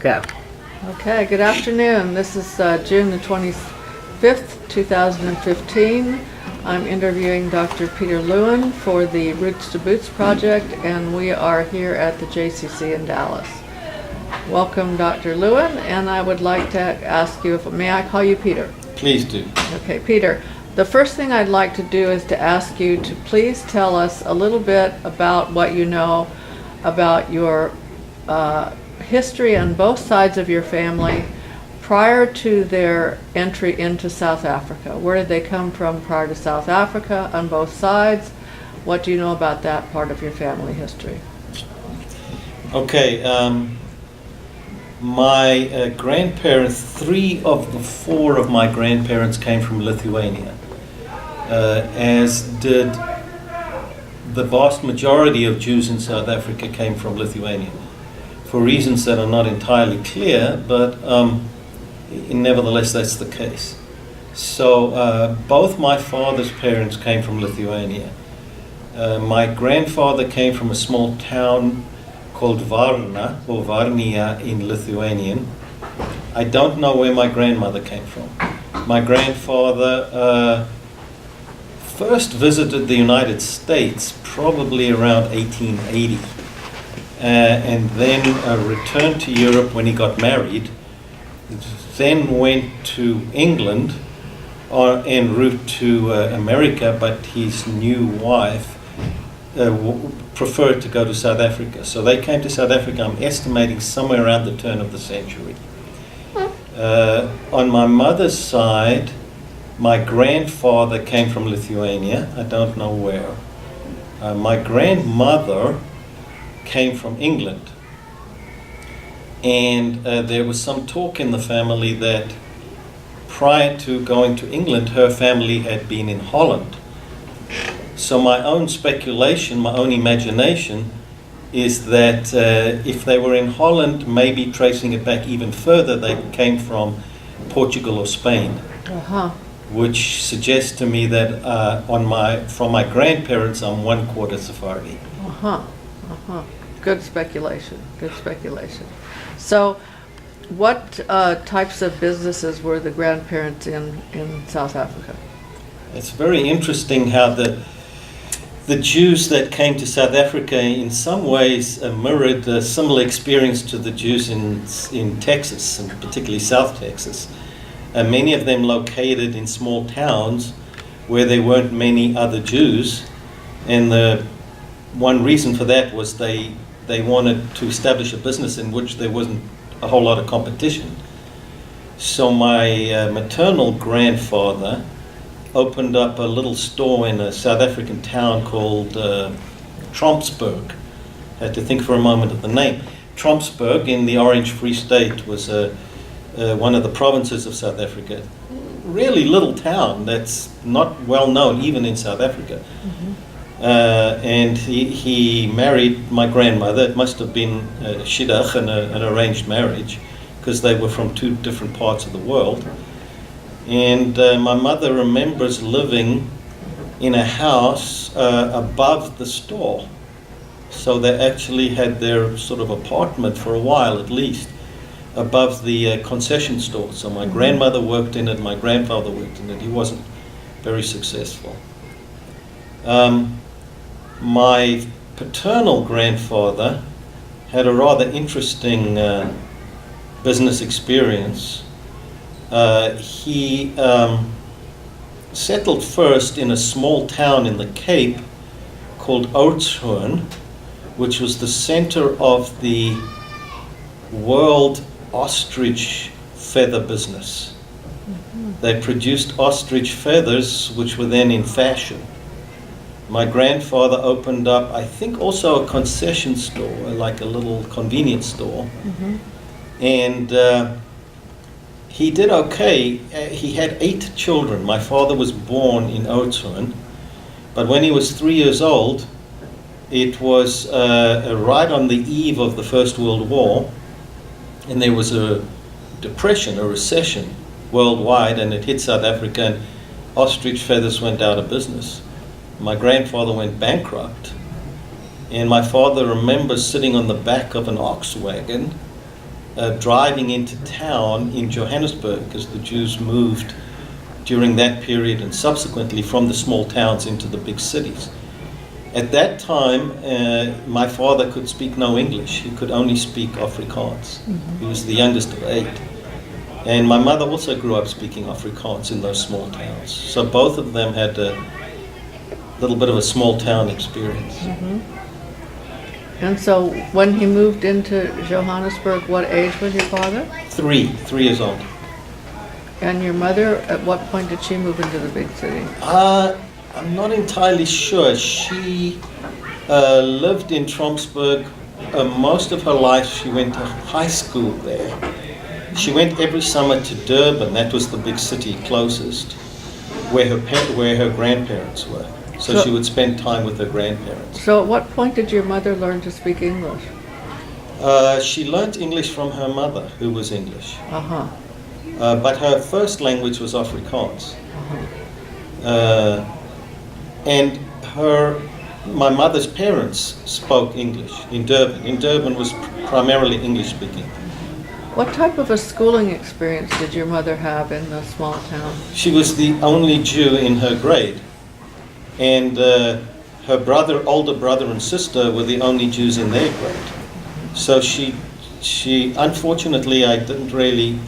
Go. Okay, good afternoon. This is June the 25th, 2015. I'm interviewing Dr. Peter Lewin for the Roots to Boots project, and we are here at the JCC in Dallas. Welcome, Dr. Lewin, and I would like to ask you, may I call you Peter? Please do. Okay, Peter. The first thing I'd like to do is to ask you to please tell us a little bit about what you know about your history on both sides of your family prior to their entry into South Africa. Where did they come from prior to South Africa on both sides? What do you know about that part of your family history? Okay, my grandparents, 3 of the 4 of my grandparents came from Lithuania, as did the vast majority of Jews in South Africa came from Lithuania, for reasons that are not entirely clear, but nevertheless that's the case. So both my father's parents came from Lithuania. My grandfather came from a small town called Varna, or Varnia in Lithuanian. I don't know where my grandmother came from. My grandfather first visited the United States probably around 1880. And then returned to Europe when he got married, then went to England en route to America, but his new wife preferred to go to South Africa. So they came to South Africa, I'm estimating somewhere around the turn of the century. On my mother's side, my grandfather came from Lithuania, I don't know where. My grandmother came from England, and there was some talk in the family that prior to going to England her family had been in Holland. So my own speculation, my own imagination is that if they were in Holland, maybe tracing it back even further, they came from Portugal or Spain. Which suggests to me that from my grandparents I'm 1/4 Sephardi. Good speculation. Good speculation. So, what types of businesses were the grandparents in South Africa? It's very interesting how the Jews that came to South Africa in some ways mirrored a similar experience to the Jews in Texas, and particularly South Texas. Many of them located in small towns where there weren't many other Jews, and the one reason for that was they wanted to establish a business in which there wasn't a whole lot of competition. So my maternal grandfather opened up a little store in a South African town called Trompsburg. I had to think for a moment of the name. Trompsburg in the Orange Free State was one of the provinces of South Africa. Really little town that's not well known even in South Africa. And he married my grandmother. It must have been a shidduch, an arranged marriage, because they were from 2 different parts of the world. And my mother remembers living in a house above the store. So they actually had their sort of apartment for a while at least above the concession store. So my grandmother worked in it, my grandfather worked in it. He wasn't very successful. My paternal grandfather had a rather interesting business experience. He settled first in a small town in the Cape called Oudtshoorn, which was the center of the world ostrich feather business. They produced ostrich feathers, which were then in fashion. My grandfather opened up, I think, also a concession store, like a little convenience store. And he did okay. He had 8 children. My father was born in Oudtshoorn, but when he was 3 years old, it was right on the eve of the First World War, and there was a depression, a recession worldwide, and it hit South Africa, and ostrich feathers went out of business. My grandfather went bankrupt, and my father remembers sitting on the back of an ox wagon driving into town in Johannesburg, because the Jews moved during that period and subsequently from the small towns into the big cities. At that time, my father could speak no English. He could only speak Afrikaans. He was the youngest of 8. And my mother also grew up speaking Afrikaans in those small towns. So both of them had a little bit of a small town experience. And so when he moved into Johannesburg, what age was your father? 3 years old. And your mother, at what point did she move into the big city? I'm not entirely sure. She lived in Tromsburg most of her life. She went to high school there. She went every summer to Durban. That was the big city closest, where her grandparents were. So she would spend time with her grandparents. So at what point did your mother learn to speak English? She learnt English from her mother, who was English. Uh-huh. But her first language was Afrikaans. And my mother's parents spoke English in Durban. In Durban was primarily English speaking. What type of a schooling experience did your mother have in the small town? She was the only Jew in her grade. And her older brother and sister were the only Jews in their grade. So she unfortunately, I didn't really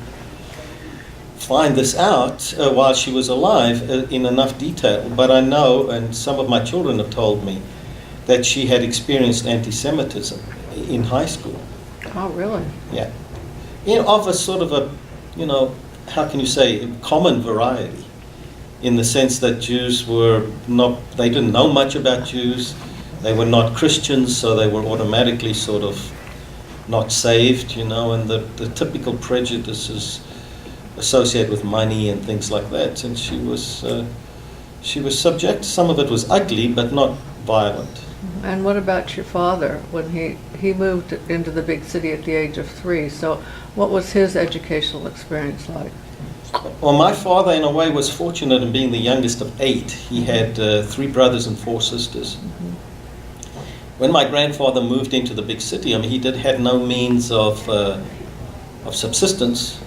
find this out while she was alive in enough detail, but I know, and some of my children have told me, that she had experienced anti-Semitism in high school. Oh, really? Yeah. Of a sort of a, how can you say, common variety, in the sense that Jews they didn't know much about Jews, they were not Christians, so they were automatically sort of not saved, and the typical prejudices associated with money and things like that. And she was subject. Some of it was ugly, but not violent. And what about your father when he moved into the big city at the age of 3? So what was his educational experience like? Well, my father, in a way, was fortunate in being the youngest of 8. He had 3 brothers and 4 sisters. When my grandfather moved into the big city, he had no means of subsistence.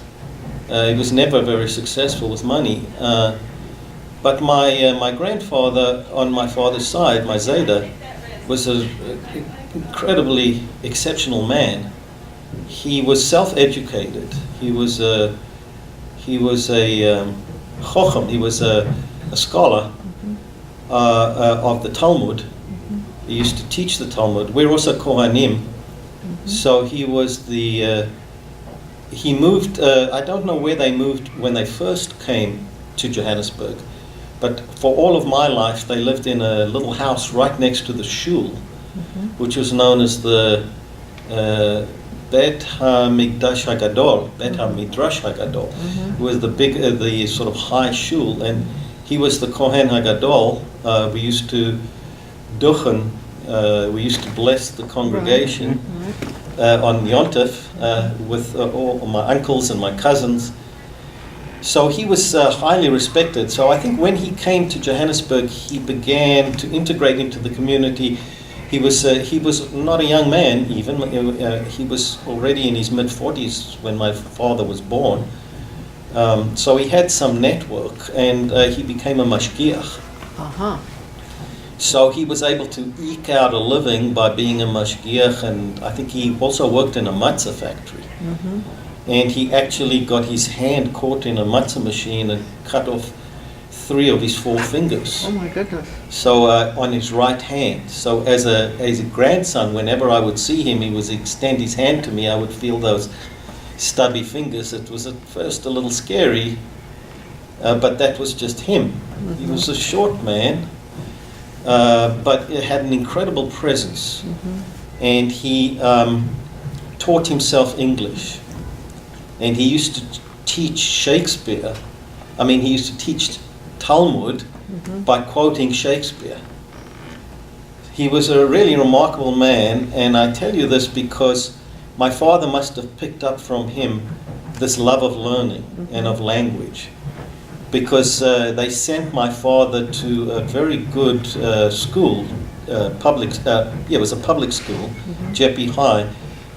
He was never very successful with money. But my grandfather, on my father's side, my Zayda, was an incredibly exceptional man. He was self-educated. He was a chochem. He was a scholar of the Talmud. He used to teach the Talmud. We're also Kohanim. So he was he moved, I don't know where they moved when they first came to Johannesburg, but for all of my life they lived in a little house right next to the shul, which was known as the Bet HaMikdash HaGadol, Bet HaMidrash HaGadol. It was the sort of high shul, and he was the Kohen HaGadol. We used to duchen, we used to bless the congregation. On Yontif with all my uncles and my cousins. So he was highly respected. So I think when he came to Johannesburg, he began to integrate into the community. He was not a young man even. He was already in his mid-40s when my father was born. So he had some network, and he became a mashgiach. So he was able to eke out a living by being a mashgiach, and I think he also worked in a matzah factory. And he actually got his hand caught in a matzah machine and cut off 3 of his 4 fingers. Oh my goodness. So on his right hand. So as a grandson, whenever I would see him, he would extend his hand to me, I would feel those stubby fingers. It was at first a little scary, but that was just him. He was a short man. But it had an incredible presence, and he taught himself English, and he used to teach Shakespeare. He used to teach Talmud by quoting Shakespeare. He was a really remarkable man, and I tell you this because my father must have picked up from him this love of learning and of language. Because they sent my father to a very good school, it was a public school, Jeppe High,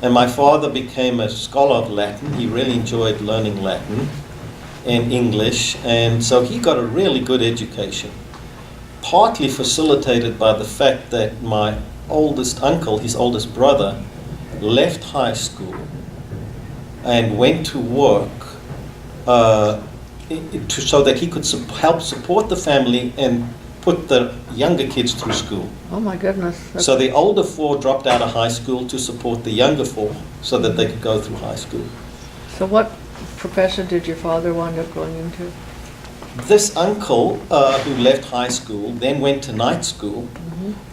And my father became a scholar of Latin. He really enjoyed learning Latin and English, and so he got a really good education, partly facilitated by the fact that my oldest uncle, his oldest brother, left high school and went to work so that he could help support the family and put the younger kids through school. Oh my goodness. So the older four dropped out of high school to support the younger four so that they could go through high school. So what profession did your father wind up going into? This uncle who left high school then went to night school,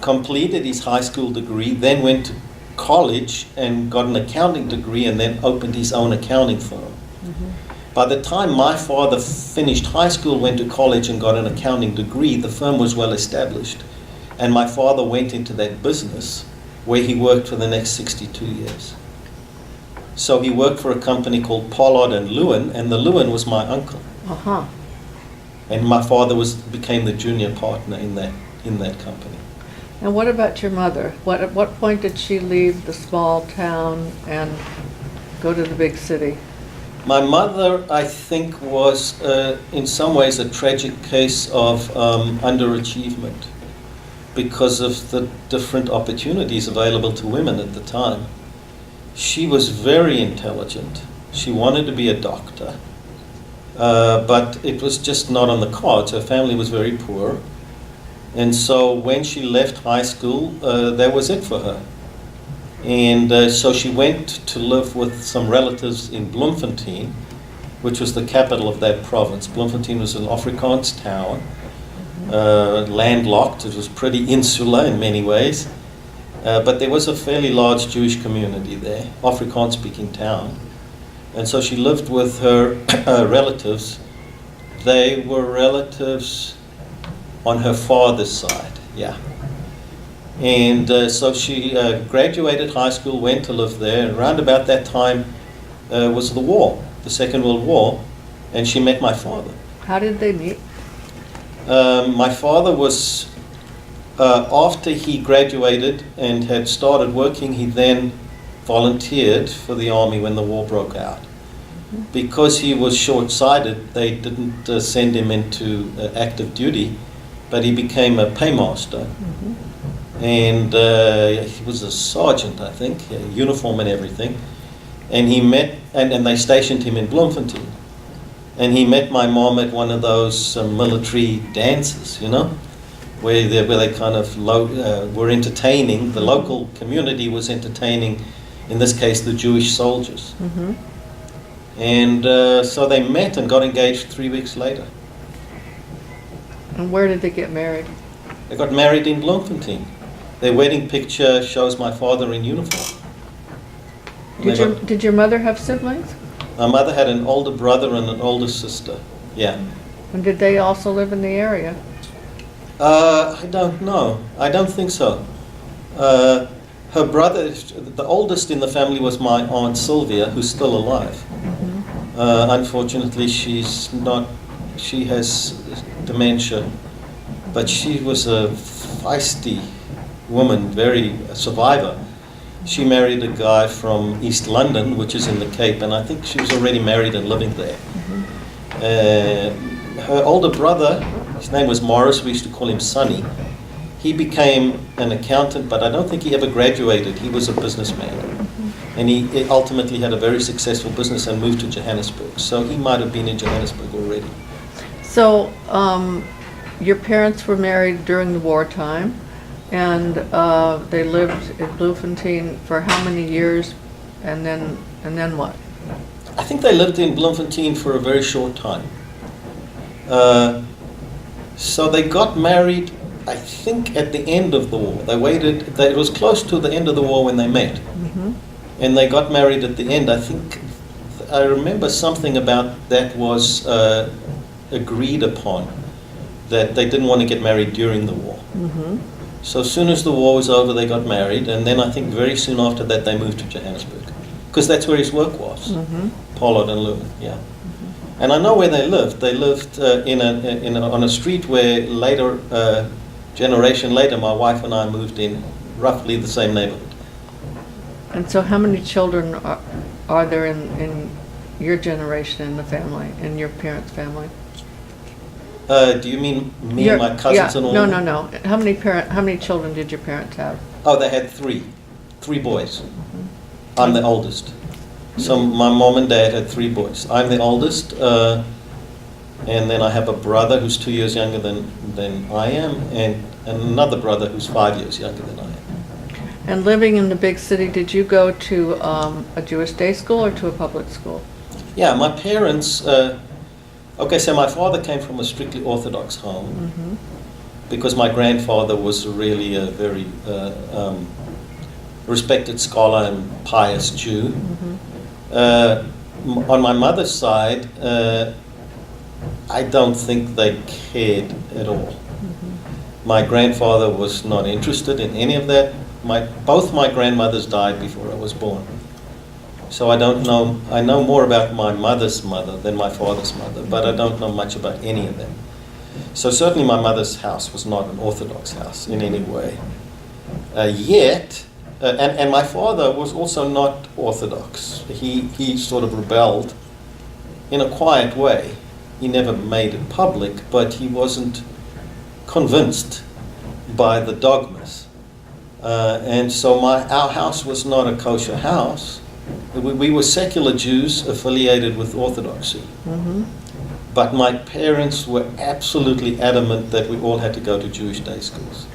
completed his high school degree, then went to college and got an accounting degree, and then opened his own accounting firm. By the time my father finished high school, went to college and got an accounting degree, the firm was well established. And my father went into that business where he worked for the next 62 years. So he worked for a company called Pollard and Lewin, and the Lewin was my uncle. Uh-huh. And my father became the junior partner in that company. And what about your mother? At what point did she leave the small town and go to the big city? My mother, I think, was in some ways a tragic case of underachievement because of the different opportunities available to women at the time. She was very intelligent. She wanted to be a doctor, but it was just not on the cards. Her family was very poor. And so when she left high school, that was it for her. And so she went to live with some relatives in Bloemfontein, which was the capital of that province. Bloemfontein was an Afrikaans town, landlocked. It was pretty insular in many ways. But there was a fairly large Jewish community there, Afrikaans-speaking town. And so she lived with her relatives. They were relatives on her father's side, yeah. And so she graduated high school, went to live there, and around about that time was the war, the Second World War, and she met my father. How did they meet? My father was, after he graduated and had started working, he then volunteered for the army when the war broke out. Because he was short-sighted, they didn't send him into active duty, but he became a paymaster. And he was a sergeant, I think, uniform and everything. And he met, and they stationed him in Bloemfontein. And he met my mom at one of those military dances, you know, where they kind of were entertaining. The local community was entertaining, in this case, the Jewish soldiers. And so they met and got engaged 3 weeks later. And where did they get married? They got married in Bloemfontein. Their wedding picture shows my father in uniform. Did your mother have siblings? My mother had an older brother and an older sister, yeah. And did they also live in the area? I don't know. I don't think so. Her brother, the oldest in the family, was my Aunt Sylvia, who's still alive. Unfortunately, she has dementia, but she was a feisty woman, a survivor. She married a guy from East London, which is in the Cape, and I think she was already married and living there. Her older brother, his name was Morris, we used to call him Sonny. He became an accountant, but I don't think he ever graduated. He was a businessman. And he ultimately had a very successful business and moved to Johannesburg. So he might have been in Johannesburg already. So your parents were married during the wartime, and they lived in Bloemfontein for how many years, and then what? I think they lived in Bloemfontein for a very short time. So they got married, I think, at the end of the war. They waited. It was close to the end of the war when they met. And they got married at the end. I remember something about that was agreed upon, that they didn't want to get married during the war. So as soon as the war was over, they got married, and then I think very soon after that they moved to Johannesburg, because that's where his work was, Pollard and Lewin, yeah. And I know where they lived. They lived on a street where generation later, my wife and I moved in roughly the same neighborhood. And so how many children are there in your generation in the family, in your parents' family? Do you mean me and my cousins and all? No. How many children did your parents have? Oh, they had three boys. I'm the oldest. So my mom and dad had three boys. I'm the oldest, and then I have a brother who's 2 years younger than I am, and another brother who's 5 years younger than I am. And living in the big city, did you go to a Jewish day school or to a public school? Yeah, my parents, okay, so my father came from a strictly Orthodox home because my grandfather was really a very respected scholar and pious Jew. On my mother's side, I don't think they cared at all. My grandfather was not interested in any of that. Both my grandmothers died before I was born. So I don't know, I know more about my mother's mother than my father's mother, but I don't know much about any of them. So certainly my mother's house was not an Orthodox house in any way. And my father was also not Orthodox. He sort of rebelled in a quiet way. He never made it public, but he wasn't convinced by the dogmas. And so our house was not a kosher house. We were secular Jews affiliated with Orthodoxy. But my parents were absolutely adamant that we all had to go to Jewish day schools.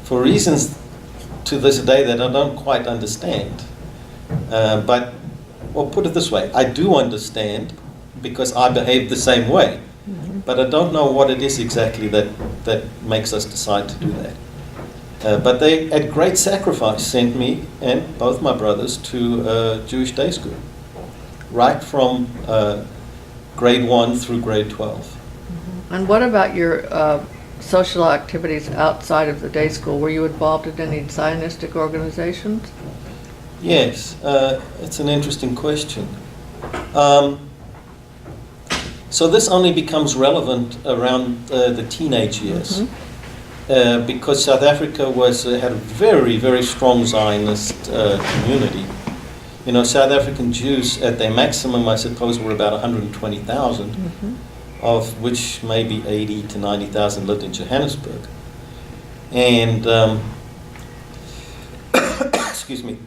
For reasons to this day that I don't quite understand. But, well, put it this way, I do understand because I behaved the same way. But I don't know what it is exactly that makes us decide to do that. But they, at great sacrifice, sent me and both my brothers to Jewish day school, right from grade 1 through grade 12. And what about your social activities outside of the day school? Were you involved in any Zionistic organizations? Yes, it's an interesting question. So this only becomes relevant around the teenage years. Because South Africa had a very, very strong Zionist community. You know, South African Jews at their maximum, I suppose, were about 120,000, of which maybe 80 to 90,000 lived in Johannesburg. And, excuse me,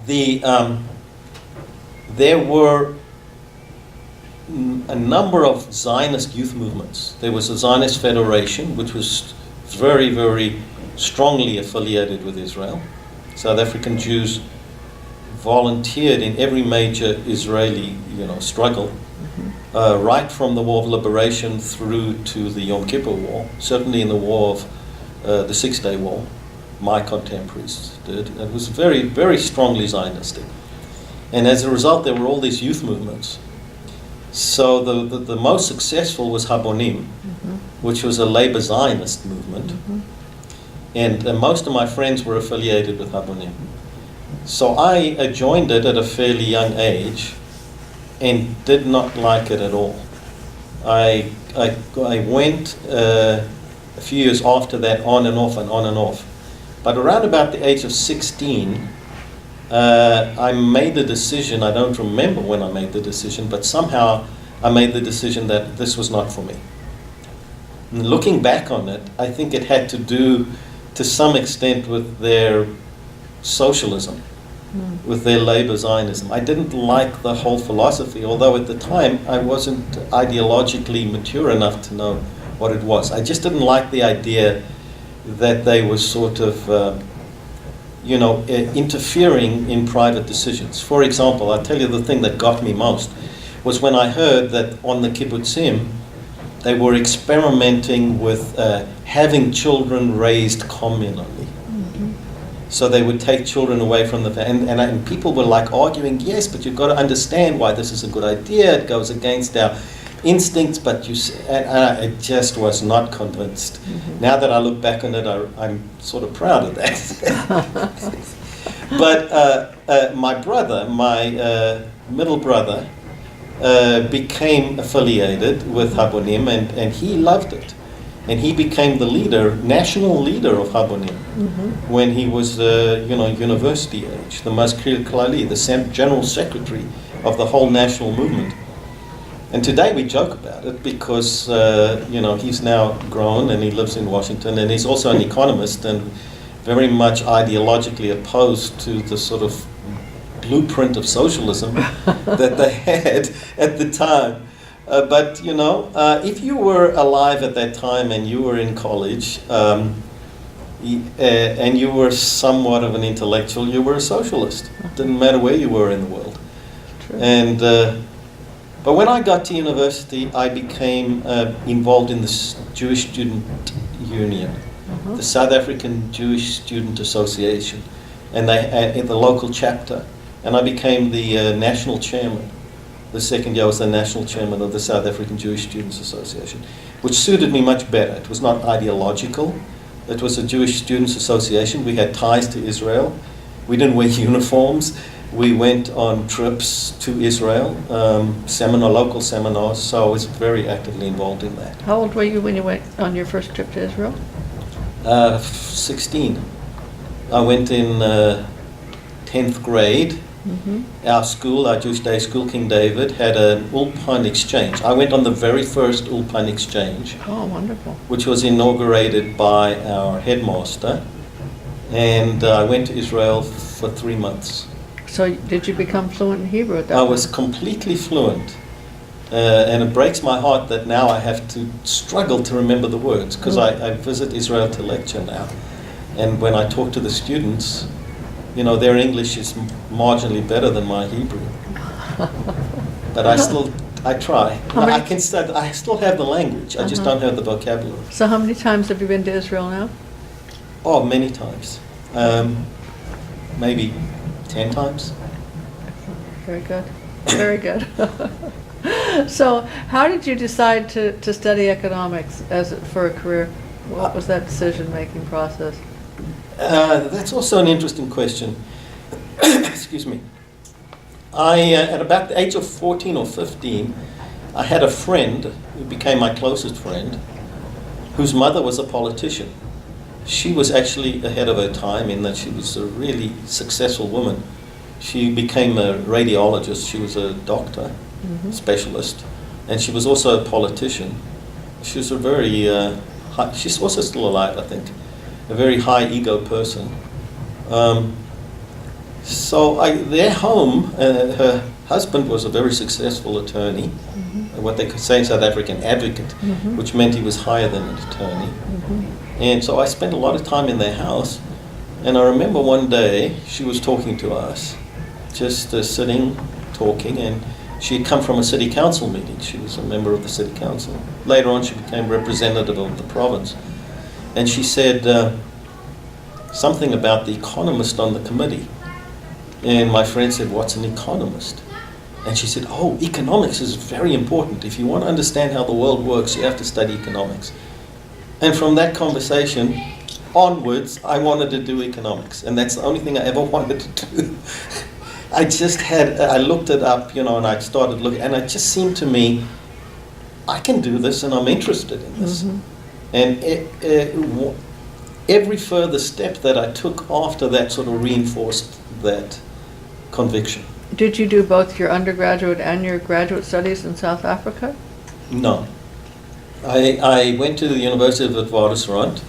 there were a number of Zionist youth movements. There was a Zionist Federation, which was very, very strongly affiliated with Israel. South African Jews volunteered in every major Israeli, struggle, right from the War of Liberation through to the Yom Kippur War. Certainly in the War of the Six-Day War, my contemporaries did. It was very, very strongly Zionistic, and as a result, there were all these youth movements. So the most successful was Habonim, which was a labor Zionist movement. And most of my friends were affiliated with Habonim. So I joined it at a fairly young age and did not like it at all. I went a few years after that on and off and on and off. But around about the age of 16, I made the decision, I don't remember when I made the decision, but somehow I made the decision that this was not for me. And looking back on it, I think it had to do to some extent with their socialism, with their labor Zionism. I didn't like the whole philosophy, although at the time I wasn't ideologically mature enough to know what it was. I just didn't like the idea that they were sort of interfering in private decisions. For example, I'll tell you the thing that got me most was when I heard that on the kibbutzim, they were experimenting with having children raised communally. So they would take children away from the family. And people were like arguing, yes, but you've got to understand why this is a good idea. It goes against our instincts, but I just was not convinced. Now that I look back on it, I'm sort of proud of that. But my brother, my middle brother, became affiliated with Habonim, and he loved it. And he became the leader, national leader of Habonim when he was, university age, the Mazkir Klali, the general secretary of the whole national movement. And today we joke about it because, he's now grown and he lives in Washington, and he's also an economist and very much ideologically opposed to the sort of blueprint of socialism that they had at the time. But if you were alive at that time and you were in college and you were somewhat of an intellectual, you were a socialist. It didn't matter where you were in the world. True. And but when I got to university, I became involved in the Jewish Student Union, the South African Jewish Student Association, and in the local chapter. And I became the national chairman. The second year I was the national chairman of the South African Jewish Students Association, which suited me much better. It was not ideological. It was a Jewish Students Association. We had ties to Israel. We didn't wear uniforms. We went on trips to Israel, local seminars, so I was very actively involved in that. How old were you when you went on your first trip to Israel? 16. I went in 10th grade. Our school, our Jewish day school, King David, had an Ulpan exchange. I went on the very first Ulpan exchange. Oh, wonderful. Which was inaugurated by our headmaster. And I went to Israel for 3 months. So did you become fluent in Hebrew at that I point? was completely fluent. And it breaks my heart that now I have to struggle to remember the words, because I visit Israel to lecture now. And when I talk to the students, their English is marginally better than my Hebrew. But I try. I still have the language. I just don't have the vocabulary. So how many times have you been to Israel now? Oh, many times. Maybe 10 times. Very good. Very good. So how did you decide to study economics for a career? What was that decision-making process? That's also an interesting question. Excuse me. At about the age of 14 or 15, I had a friend who became my closest friend, whose mother was a politician. She was actually ahead of her time in that she was a really successful woman. She became a radiologist. She was a doctor, specialist, and she was also a politician. She was a very she's also still alive, I think. A very high ego person. Their home, her husband was a very successful attorney, what they could say in South African advocate, which meant he was higher than an attorney. And so I spent a lot of time in their house, and I remember one day she was talking to us, just sitting, talking, and she had come from a city council meeting. She was a member of the city council. Later on she became representative of the province. And she said something about the economist on the committee. And my friend said, "What's an economist?" And she said, "Oh, economics is very important. If you want to understand how the world works, you have to study economics." And from that conversation onwards, I wanted to do economics. And that's the only thing I ever wanted to do. I looked it up, and I started looking, and it just seemed to me, I can do this and I'm interested in this. And every further step that I took after that sort of reinforced that conviction. Did you do both your undergraduate and your graduate studies in South Africa? No. I went to the University of Witwatersrand,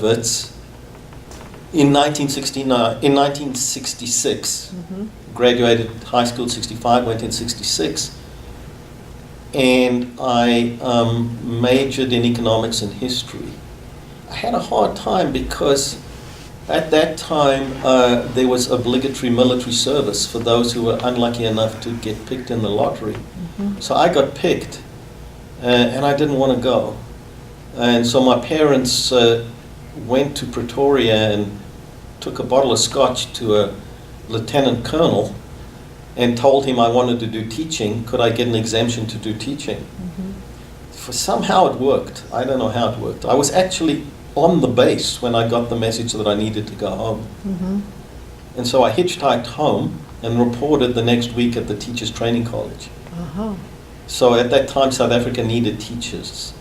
Wits, in 1966. Graduated high school in 65, went in 66. And I majored in economics and history. I had a hard time because at that time there was obligatory military service for those who were unlucky enough to get picked in the lottery. So I got picked, and I didn't want to go. And so my parents went to Pretoria and took a bottle of scotch to a lieutenant colonel and told him I wanted to do teaching. Could I get an exemption to do teaching? Somehow it worked. I don't know how it worked. I was actually on the base when I got the message that I needed to go home. And so I hitchhiked home and reported the next week at the Teachers Training College. So at that time, South Africa needed teachers.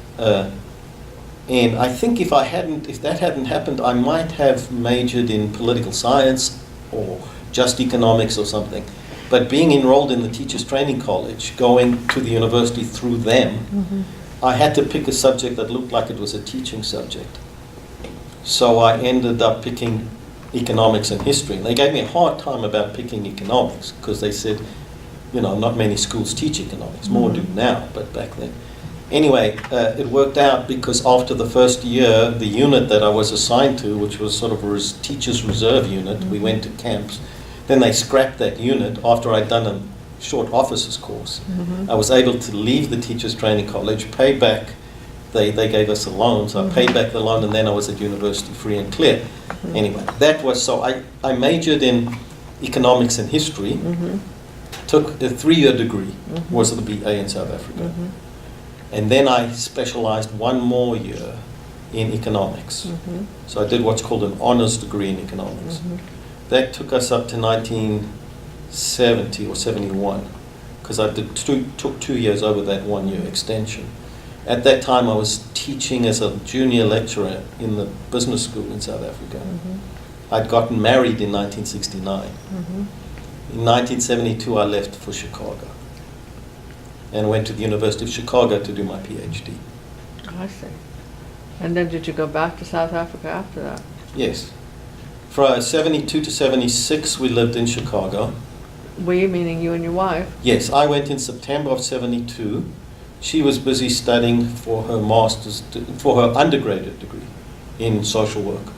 And I think if that hadn't happened, I might have majored in political science or just economics or something. But being enrolled in the Teachers Training College, going to the university through them, I had to pick a subject that looked like it was a teaching subject. So I ended up picking economics and history. And they gave me a hard time about picking economics because they said, not many schools teach economics. More do now, but back then. Anyway, it worked out because after the first year, the unit that I was assigned to, which was sort of a teacher's reserve unit, we went to camps. Then they scrapped that unit after I'd done a short officers course. I was able to leave the Teachers Training College, pay back. They gave us a loan, so I paid back the loan, and then I was at university free and clear. Anyway, that was so. I majored in economics and history. Took a 3-year degree, was the BA in South Africa, and then I specialized 1 more year in economics. So I did what's called an honors degree in economics. That took us up to 1970 or 71, because I took 2 years over that 1 year extension. At that time, I was teaching as a junior lecturer in the business school in South Africa. I'd gotten married in 1969. In 1972, I left for Chicago and went to the University of Chicago to do my PhD. I see. And then did you go back to South Africa after that? Yes. From 72 to 76, we lived in Chicago. We, meaning you and your wife? Yes, I went in September of 72. She was busy studying for her for her undergraduate degree in social work.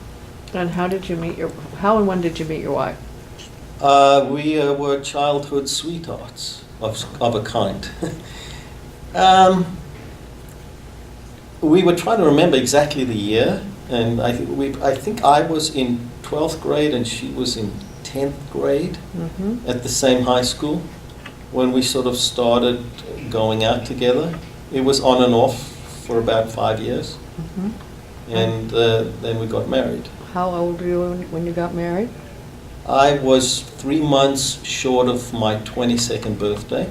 And how and when did you meet your wife? We were childhood sweethearts of a kind. We were trying to remember exactly the year, and I think I was in 12th grade and she was in 10th grade at the same high school when we sort of started going out together. It was on and off for about 5 years, and then we got married. How old were you when you got married? I was 3 months short of my 22nd birthday.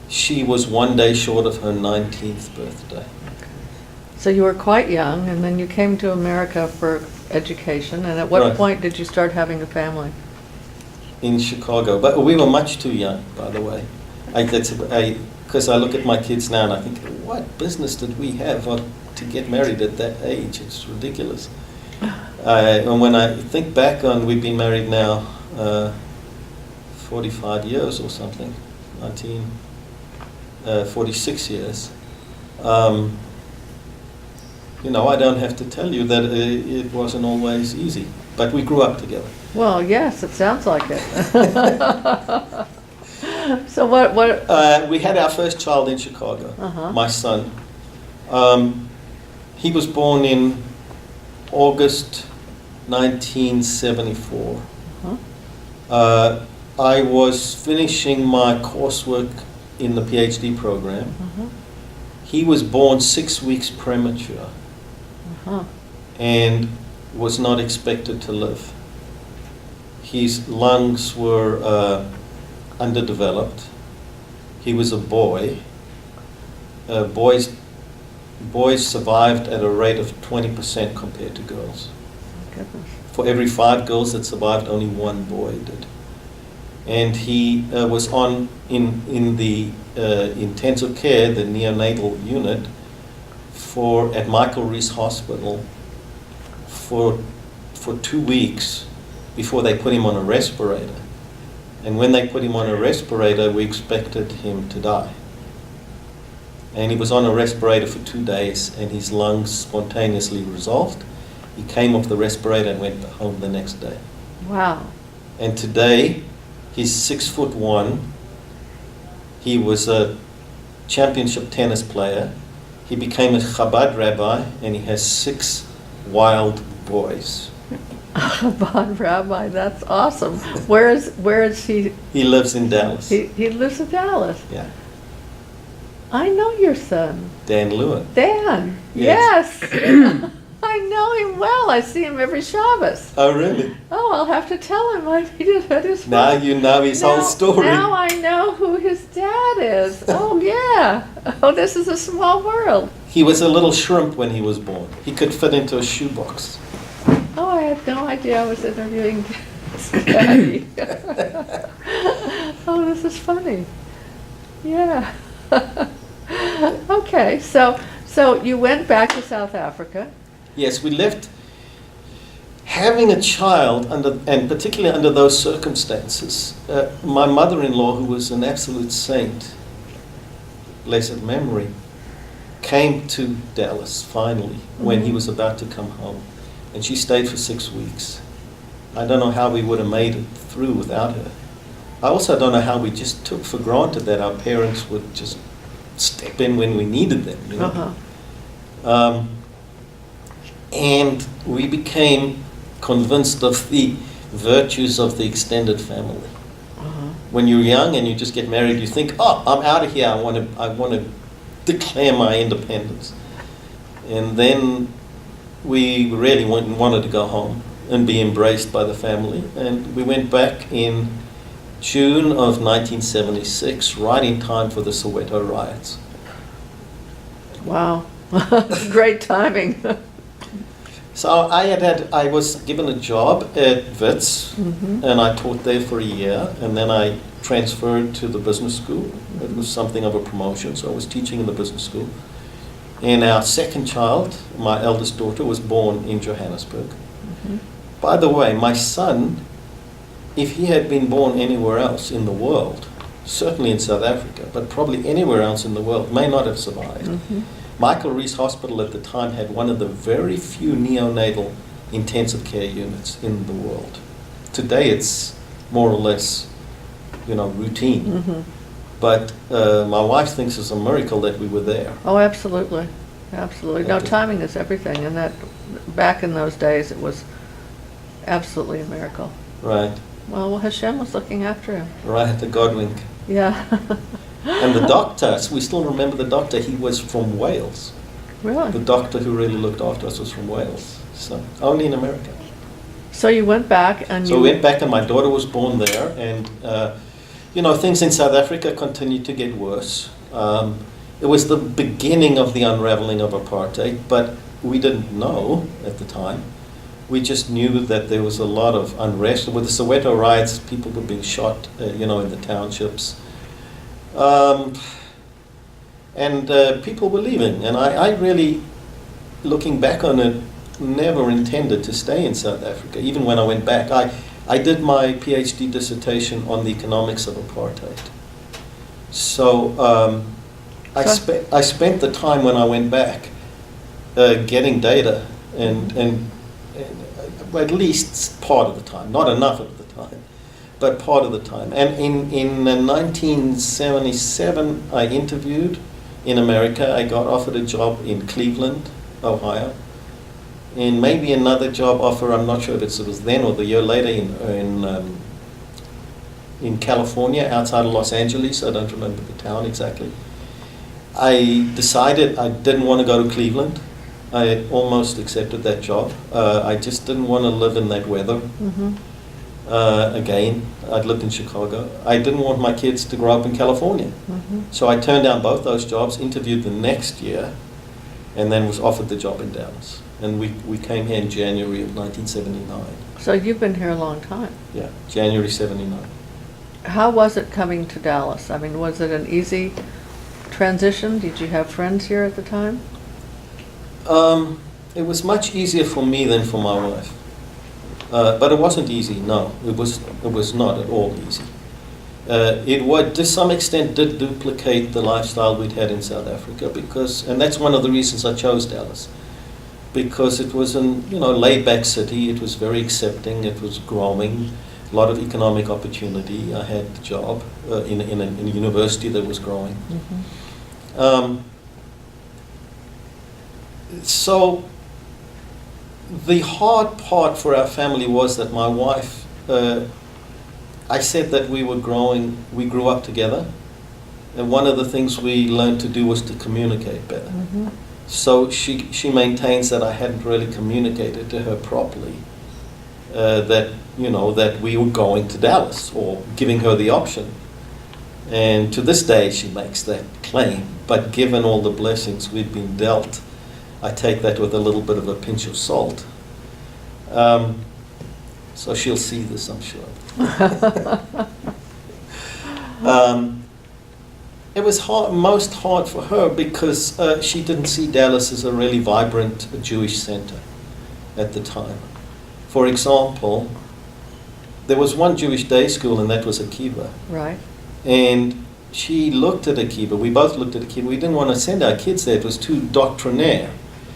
She was 1 day short of her 19th birthday. So you were quite young, and then you came to America for education, and at what point did you start having a family? In Chicago, but we were much too young, by the way. Because I look at my kids now and I think, what business did we have to get married at that age? It's ridiculous. And when I think back on, we've been married now 45 years or something, 46 years. I don't have to tell you that it wasn't always easy, but we grew up together. Well, yes, it sounds like it. So what? We had our first child in Chicago, my son. He was born in August 1974. I was finishing my coursework in the PhD program. He was born 6 weeks premature and was not expected to live. His lungs were underdeveloped. He was a boy. Boys survived at a rate of 20% compared to girls. Goodness. For every 5 girls that survived, only 1 boy did. And he was in the intensive care, the neonatal unit, at Michael Reese Hospital for 2 weeks before they put him on a respirator. And when they put him on a respirator, we expected him to die. And he was on a respirator for 2 days, and his lungs spontaneously resolved. He came off the respirator and went home the next day. Wow. And today, he's 6'1". He was a championship tennis player. He became a Chabad rabbi, and he has 6 wild boys. Chabad rabbi, that's awesome. Where is he? He lives in Dallas. He lives in Dallas. Yeah. I know your son. Dan Lewin. Dan. Yes. Yes. I know him well. I see him every Shabbos. Oh, really? Oh, I'll have to tell him. He did his Now you know his whole story. Now I know who his dad is. Oh, yeah. Oh, this is a small world. He was a little shrimp when he was born. He could fit into a shoebox. Oh, I had no idea I was interviewing Daddy. Oh, this is funny. Yeah. Okay, so you went back to South Africa. Yes, we left. Having a child, and particularly under those circumstances, my mother-in-law, who was an absolute saint, blessed memory, came to Dallas finally when he was about to come home. And she stayed for 6 weeks. I don't know how we would have made it through without her. I also don't know how we just took for granted that our parents would just step in when we needed them. You know? And we became convinced of the virtues of the extended family. When you're young and you just get married, you think, oh, I'm out of here. I want to declare my independence. And then we really wanted to go home and be embraced by the family. And we went back in June of 1976, right in time for the Soweto Riots. Wow. Great timing. So I was given a job at Wits, and I taught there for a year, and then I transferred to the business school. It was something of a promotion, so I was teaching in the business school. And our second child, my eldest daughter, was born in Johannesburg. By the way, my son, if he had been born anywhere else in the world, certainly in South Africa, but probably anywhere else in the world, may not have survived. Michael Reese Hospital at the time had one of the very few neonatal intensive care units in the world. Today it's more or less, routine. But my wife thinks it's a miracle that we were there. Oh, absolutely. Absolutely. No, timing is everything. And that back in those days, it was absolutely a miracle. Right. Well, Hashem was looking after him. Right, the Godwink. Yeah. And the doctor, we still remember the doctor, he was from Wales. Really? The doctor who really looked after us was from Wales. So, only in America. So you went back and we went back and my daughter was born there. And, things in South Africa continued to get worse. It was the beginning of the unraveling of apartheid, but we didn't know at the time. We just knew that there was a lot of unrest. With the Soweto riots, people were being shot, in the townships. And people were leaving. And I really, looking back on it, never intended to stay in South Africa. Even when I went back, I did my PhD dissertation on the economics of apartheid. So I spent the time when I went back getting data and at least part of the time, not enough of the time, but part of the time. And in 1977, I interviewed in America. I got offered a job in Cleveland, Ohio, and maybe another job offer. I'm not sure if it was then or the year later in California, outside of Los Angeles. I don't remember the town exactly. I decided I didn't want to go to Cleveland. I almost accepted that job. I just didn't want to live in that weather. Again, I'd lived in Chicago. I didn't want my kids to grow up in California. So I turned down both those jobs, interviewed the next year, and then was offered the job in Dallas. And we came here in January of 1979. So you've been here a long time. Yeah, January 79. How was it coming to Dallas? I mean, was it an easy transition? Did you have friends here at the time? It was much easier for me than for my wife. But it wasn't easy, no. It was not at all easy. It would, to some extent, did duplicate the lifestyle we'd had in South Africa and that's one of the reasons I chose Dallas. Because it was an laid-back city, it was very accepting, it was growing, a lot of economic opportunity. I had a job in a university that was growing. So the hard part for our family was that my wife, I said that we grew up together, and one of the things we learned to do was to communicate better. So she maintains that I hadn't really communicated to her properly that we were going to Dallas, or giving her the option. And to this day, she makes that claim. But given all the blessings we've been dealt, I take that with a little bit of a pinch of salt. So she'll see this, I'm sure. It was most hard for her because she didn't see Dallas as a really vibrant Jewish center at the time. For example, there was one Jewish day school, and that was Akiva. Right. And she looked at Akiva. We both looked at Akiva. We didn't want to send our kids there. It was too doctrinaire.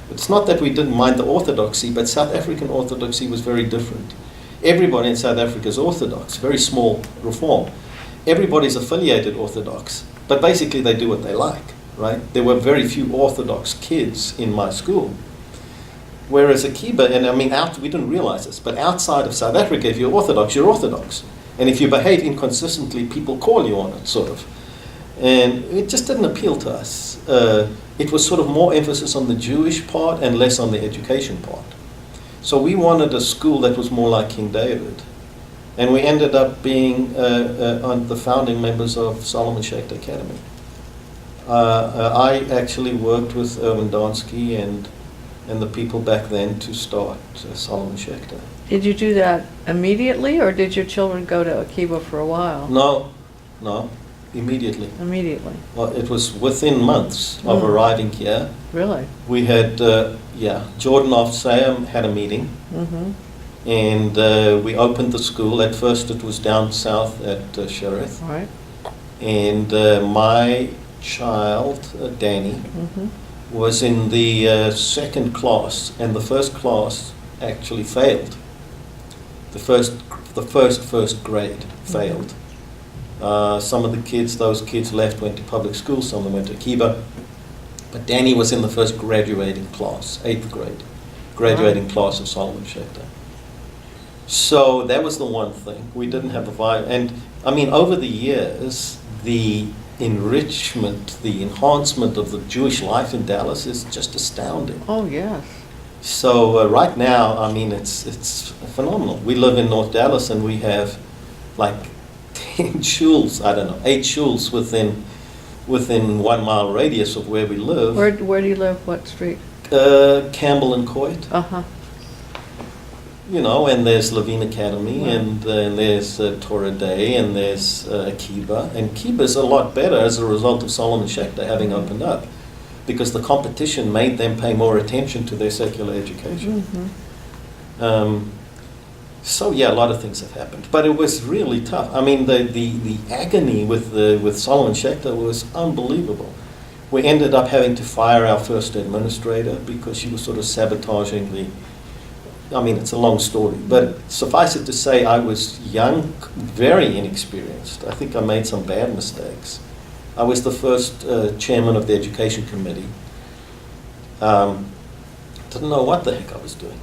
It's not that we didn't mind the orthodoxy, but South African orthodoxy was very different. Everybody in South Africa is Orthodox, very small reform. Everybody's affiliated Orthodox, but basically they do what they like, right? There were very few Orthodox kids in my school. Whereas Akiba, and I mean, we didn't realize this, but outside of South Africa, if you're Orthodox, you're Orthodox. And if you behave inconsistently, people call you on it, sort of. And it just didn't appeal to us. It was sort of more emphasis on the Jewish part and less on the education part. So we wanted a school that was more like King David. And we ended up being on the founding members of Solomon Schechter Academy. I actually worked with Erwin Donsky and the people back then to start Solomon Schechter. Did you do that immediately, or did your children go to Akiva for a while? No, immediately. Immediately. Well, it was within months of arriving here. Really? We had, Jordan Afsayam had a meeting, and we opened the school. At first it was down south at Shereth. Right. And my child, Danny, was in the second class, and the first class actually failed. The first grade failed. Some of the kids, those kids left, went to public school, some of them went to Akiba. But Danny was in the first graduating class, 8th grade, graduating class of Solomon Schechter. So that was the one thing. We didn't have a vibe. And I mean, over the years, the enrichment, the enhancement of the Jewish life in Dallas is just astounding. Oh, yes. So right now, I mean, it's phenomenal. We live in North Dallas, and we have like 10 shuls, 8 shuls within 1 mile radius of where we live. Where do you live? What street? Campbell and Coit. Uh-huh. You know, and there's Levine Academy, and there's Torah Day, and there's Akiba. And Akiba's a lot better as a result of Solomon Schechter having opened up, because the competition made them pay more attention to their secular education. So yeah, a lot of things have happened, but it was really tough. I mean, the agony with Solomon Schechter was unbelievable. We ended up having to fire our first administrator because she was sort of sabotaging the. I mean, it's a long story, but suffice it to say, I was young, very inexperienced. I think I made some bad mistakes. I was the first chairman of the education committee. Didn't know what the heck I was doing.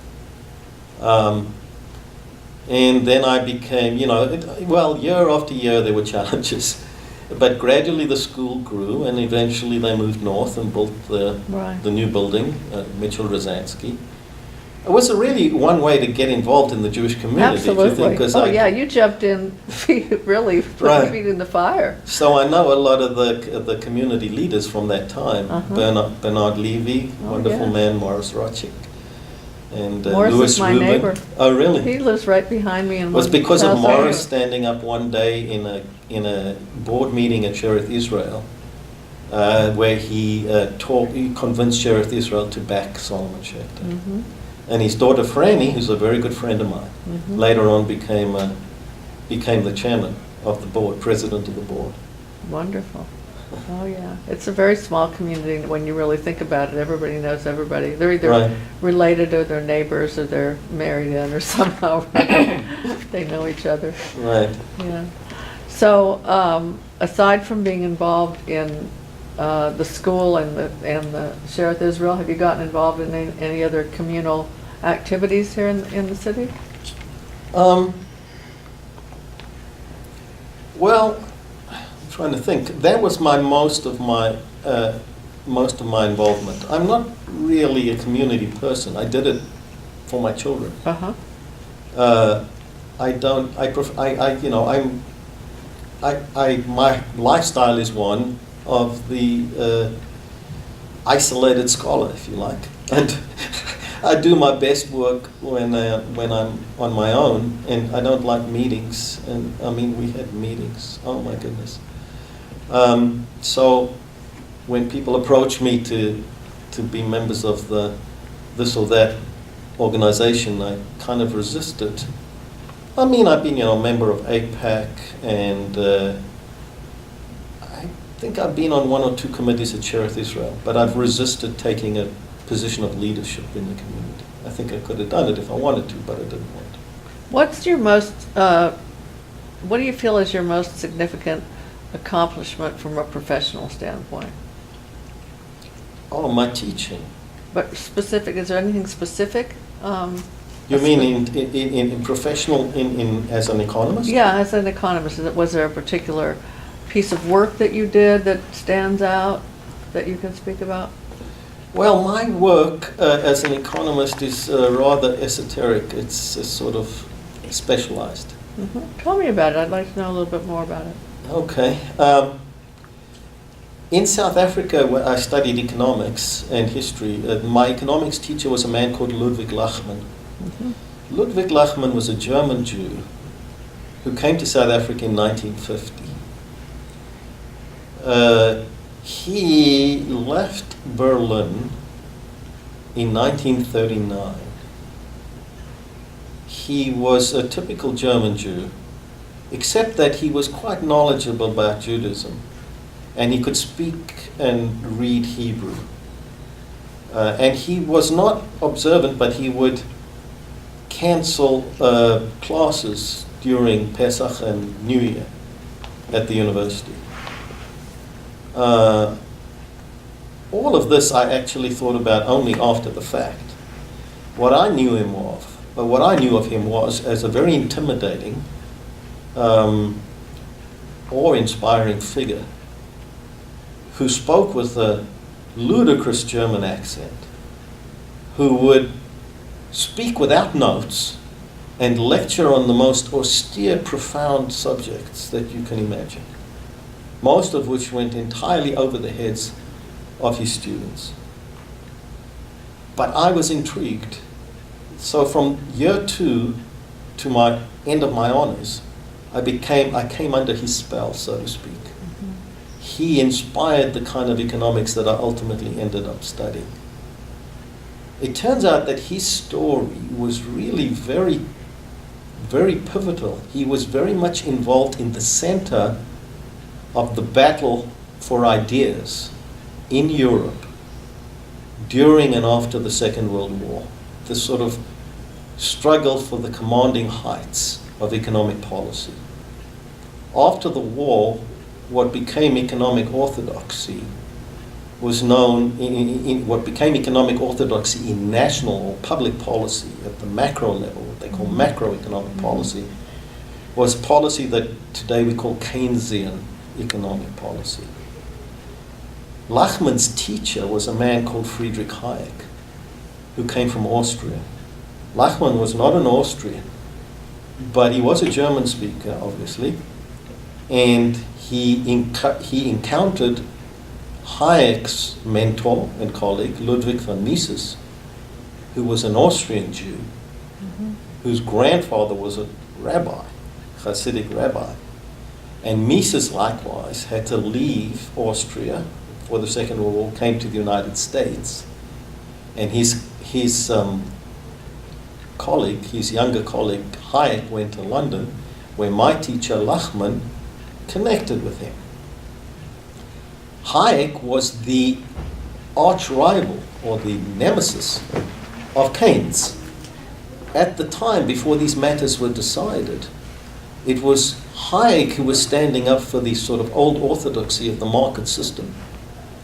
And then I became, year after year there were challenges. But gradually the school grew, and eventually they moved north and built the new building, Mitchell Rosansky. It was really one way to get involved in the Jewish community. Absolutely. You jumped in, really put feet in the fire. So I know a lot of the community leaders from that time. Bernard Levy, wonderful man, Morris Rochik, and Morris Louis is my Rubin. neighbor. Oh, really? He lives right behind me. It was because of Morris standing up one day in a board meeting at Shereth Israel, where he convinced Shereth Israel to back Solomon Schechter. And his daughter Franny, who's a very good friend of mine, later on became the chairman of the board, president of the board. Wonderful. Oh yeah, it's a very small community when you really think about it. Everybody knows everybody. They're either related or they're neighbors or they're married in or somehow they know each other. Right. Yeah. So aside from being involved in the school and the Shereth Israel, have you gotten involved in any other communal activities here in the city? Well, I'm trying to think. That was most of my involvement. I'm not really a community person. I did it for my children. my lifestyle is one of the isolated scholar, if you like, and I do my best work when I'm on my own, and I don't like meetings. And I mean, we had meetings. Oh my goodness. So when people approach me to be members of the this or that organization, I kind of resist it. I mean, I've been, a member of APAC, and I think I've been on one or two committees at Cherith Israel, but I've resisted taking a position of leadership in the community. I think I could have done it if I wanted to, but I didn't want to. What's your what do you feel is your most significant accomplishment from a professional standpoint? Oh, my teaching. But specific, is there anything specific? You mean in professional, as an economist? Yeah, as an economist, was there a particular piece of work that you did that stands out that you can speak about? Well, my work as an economist is rather esoteric. It's sort of specialized. Mm-hmm. Tell me about it. I'd like to know a little bit more about it. Okay. In South Africa, where I studied economics and history, my economics teacher was a man called Ludwig Lachmann. Mm-hmm. Ludwig Lachmann was a German Jew who came to South Africa in 1950. He left Berlin in 1939. He was a typical German Jew, except that he was quite knowledgeable about Judaism, and he could speak and read Hebrew. And he was not observant, but he would cancel classes during Pesach and New Year at the university. All of this I actually thought about only after the fact. What I knew of him was as a very intimidating, awe-inspiring figure who spoke with a ludicrous German accent, who would speak without notes and lecture on the most austere, profound subjects that you can imagine, most of which went entirely over the heads of his students. But I was intrigued. So from year 2 to my end of my honors, I came under his spell, so to speak. Mm-hmm. He inspired the kind of economics that I ultimately ended up studying. It turns out that his story was really very, very pivotal. He was very much involved in the center of the battle for ideas in Europe during and after the Second World War. This sort of struggle for the commanding heights of economic policy. After the war, what became economic orthodoxy was known what became economic orthodoxy in national or public policy at the macro level, what they call macroeconomic policy, was policy that today we call Keynesian economic policy. Lachmann's teacher was a man called Friedrich Hayek, who came from Austria. Lachmann was not an Austrian, but he was a German speaker, obviously, and he encountered Hayek's mentor and colleague, Ludwig von Mises, who was an Austrian Jew, Mm-hmm. whose grandfather was a rabbi, Hasidic rabbi. And Mises likewise had to leave Austria for the Second World War, came to the United States, and his colleague, his younger colleague, Hayek, went to London, where my teacher, Lachmann, connected with him. Hayek was the arch rival, or the nemesis, of Keynes. At the time, before these matters were decided, it was Hayek who was standing up for the sort of old orthodoxy of the market system,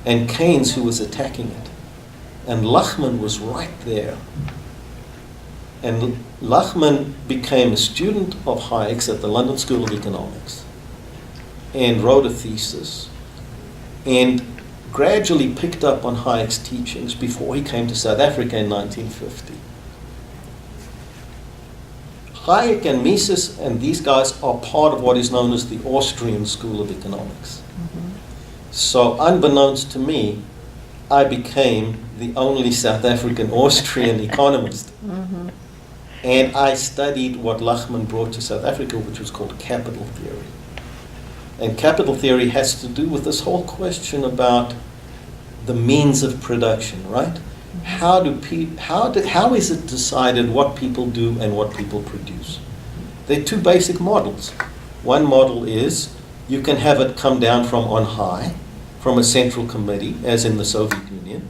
and Keynes who was attacking it. And Lachmann was right there. And Lachmann became a student of Hayek's at the London School of Economics and wrote a thesis and gradually picked up on Hayek's teachings before he came to South Africa in 1950. Hayek and Mises and these guys are part of what is known as the Austrian School of Economics. So unbeknownst to me, I became the only South African Austrian economist. And I studied what Lachman brought to South Africa, which was called capital theory. And capital theory has to do with this whole question about the means of production, right? How is it decided what people do and what people produce? There are two basic models. One model is you can have it come down from on high, from a central committee, as in the Soviet Union,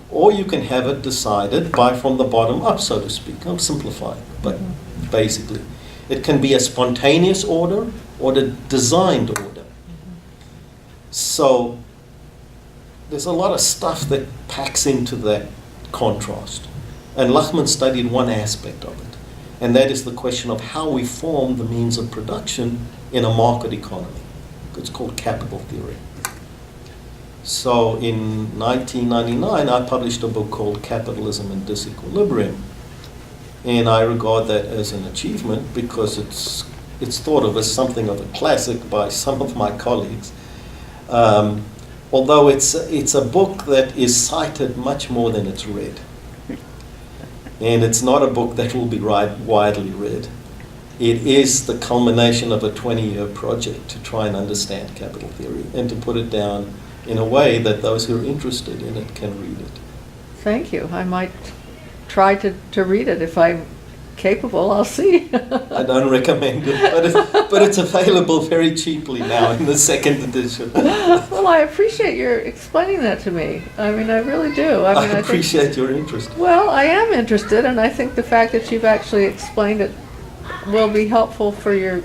or you can have it decided by from the bottom up, so to speak. I'm simplifying, but basically. It can be a spontaneous order or the designed order. So there's a lot of stuff that packs into that contrast. And Lachman studied one aspect of it, and that is the question of how we form the means of production in a market economy. It's called capital theory. So in 1999, I published a book called Capitalism and Disequilibrium. And I regard that as an achievement because it's thought of as something of a classic by some of my colleagues. Although it's a book that is cited much more than it's read. And it's not a book that will be widely read. It is the culmination of a 20-year project to try and understand capital theory and to put it down in a way that those who are interested in it can read it. Thank you. I might try to read it if I'm capable. I'll see. I don't recommend it, but it's available very cheaply now in the second edition. Well, I appreciate your explaining that to me. I mean, I really do. I appreciate your interest. Well, I am interested, and I think the fact that you've actually explained it will be helpful for your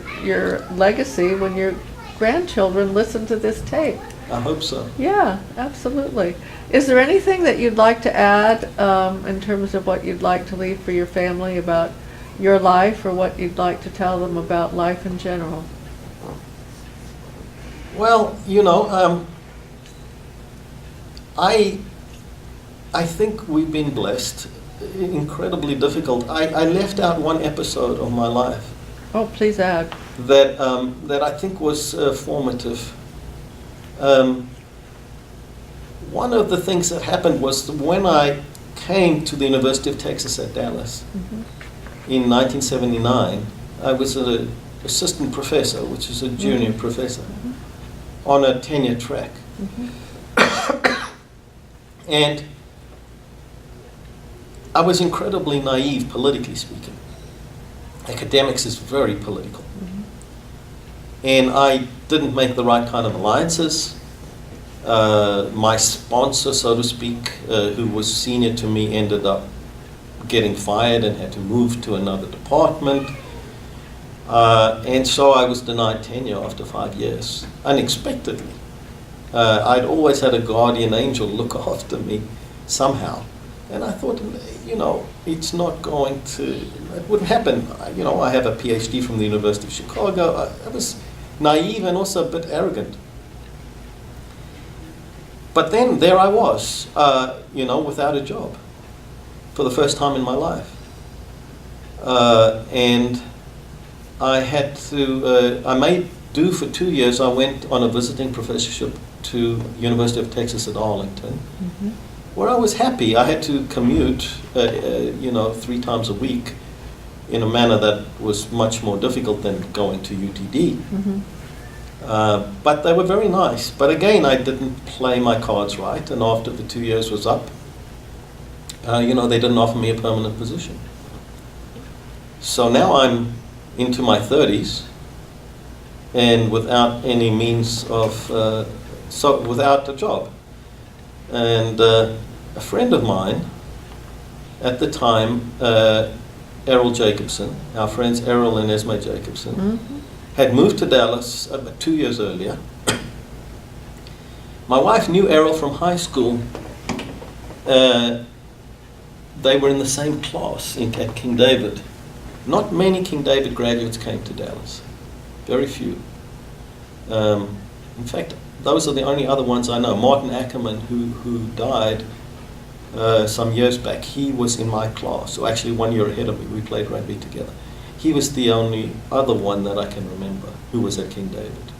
legacy when your grandchildren listen to this tape. I hope so. Yeah, absolutely. Is there anything that you'd like to add in terms of what you'd like to leave for your family about your life, or what you'd like to tell them about life in general? Well, I think we've been blessed. Incredibly difficult. I left out one episode of my life. Oh, please add. That I think was formative. One of the things that happened was when I came to the University of Texas at Dallas in 1979, I was an assistant professor, which is a junior professor, on a tenure track. And I was incredibly naive, politically speaking. Academics is very political. And I didn't make the right kind of alliances. My sponsor, so to speak, who was senior to me, ended up getting fired and had to move to another department. And so I was denied tenure after 5 years, unexpectedly. I'd always had a guardian angel look after me somehow. And I thought, it's not going to, it wouldn't happen. I have a PhD from the University of Chicago. I was naive and also a bit arrogant. But then there I was, without a job for the first time in my life. And I had to, I made do for 2 years. I went on a visiting professorship to University of Texas at Arlington, where I was happy. I had to commute, 3 times a week in a manner that was much more difficult than going to UTD. But they were very nice. But again, I didn't play my cards right, and after the 2 years was up, they didn't offer me a permanent position. So now I'm into my 30s, and without any means of, without a job. And a friend of mine at the time, Errol Jacobson, our friends Errol and Esme Jacobson, had moved to Dallas about 2 years earlier. My wife knew Errol from high school. They were in the same class at King David. Not many King David graduates came to Dallas. Very few. In fact, those are the only other ones I know. Martin Ackerman, who died some years back, he was in my class, so actually 1 year ahead of me. We played rugby together. He was the only other one that I can remember who was at King David.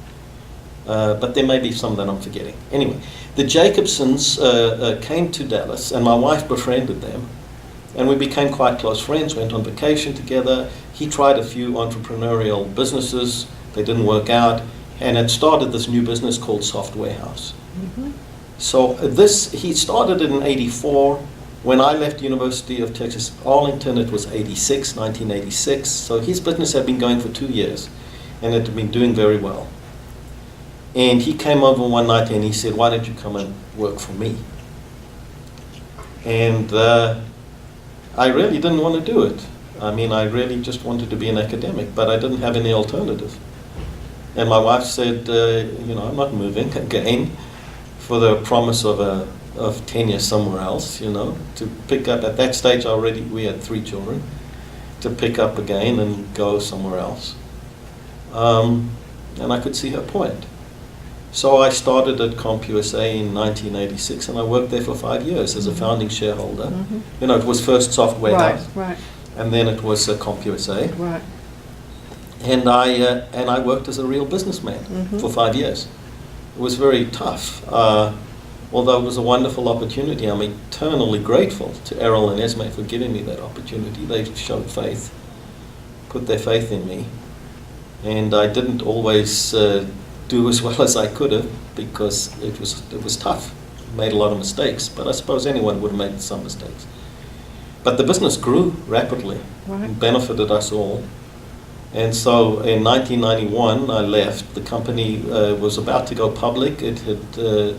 But there may be some that I'm forgetting. Anyway, the Jacobsons came to Dallas, and my wife befriended them, and we became quite close friends, went on vacation together. He tried a few entrepreneurial businesses. They didn't work out, and had started this new business called Soft Warehouse. Mm-hmm. So he started it in 84. When I left University of Texas Arlington, it was 1986. So his business had been going for 2 years, and it had been doing very well. And he came over one night and he said, "Why don't you come and work for me?" And I really didn't want to do it. I mean, I really just wanted to be an academic, but I didn't have any alternative. And my wife said, I'm not moving again for the promise of tenure somewhere else, to pick up. At that stage already, we had 3 children, to pick up again and go somewhere else. And I could see her point. So I started at CompUSA in 1986, and I worked there for 5 years as a founding shareholder. Mm-hmm. It was first Soft Warehouse, right. And then it was CompUSA. Right. And I worked as a real businessman for 5 years. It was very tough. Although it was a wonderful opportunity, I'm eternally grateful to Errol and Esme for giving me that opportunity. They showed faith, put their faith in me. And I didn't always do as well as I could have, because it was tough. Made a lot of mistakes, but I suppose anyone would have made some mistakes. But the business grew rapidly, and benefited us all. And so in 1991, I left. The company was about to go public. It had the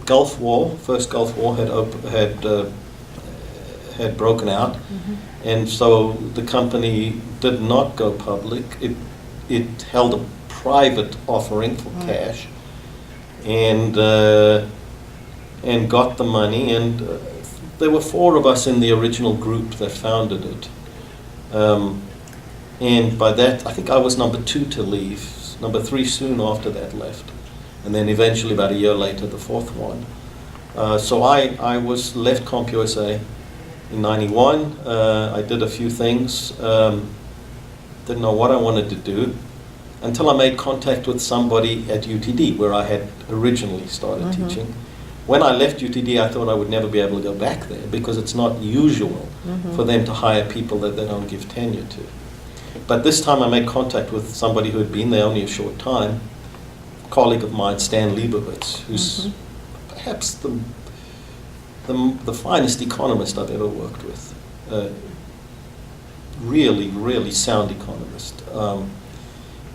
Gulf War, first Gulf War, had broken out, and so the company did not go public. It held a private offering for cash, and got the money. And there were 4 of us in the original group that founded it. And by that, I think I was number 2 to leave. Number 3 soon after that left. And then eventually, about a year later, the 4th one. So I was left CompUSA in 91. I did a few things. Didn't know what I wanted to do until I made contact with somebody at UTD, where I had originally started teaching. When I left UTD, I thought I would never be able to go back there, because it's not usual for them to hire people that they don't give tenure to. But this time I made contact with somebody who had been there only a short time, a colleague of mine, Stan Liebowitz, who's perhaps the finest economist I've ever worked with. Really, really sound economist.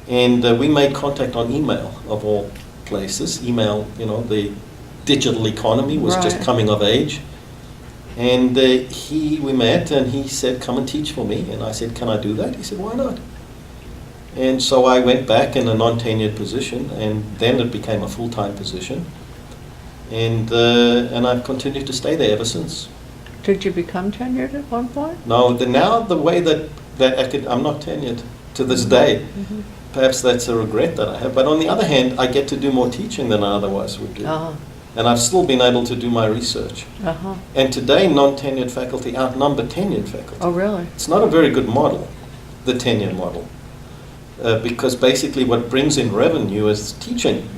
And we made contact on email, of all places. Email, the digital economy was just coming of age. And we met, and he said, "Come and teach for me." And I said, "Can I do that?" He said, "Why not?" And so I went back in a non-tenured position, and then it became a full-time position. And I've continued to stay there ever since. Did you become tenured at one point? No, now the way that I'm not tenured to this day. Perhaps that's a regret that I have. But on the other hand, I get to do more teaching than I otherwise would do. And I've still been able to do my research. And today, non-tenured faculty outnumber tenured faculty. Oh, really? It's not a very good model, the tenure model, because basically what brings in revenue is teaching.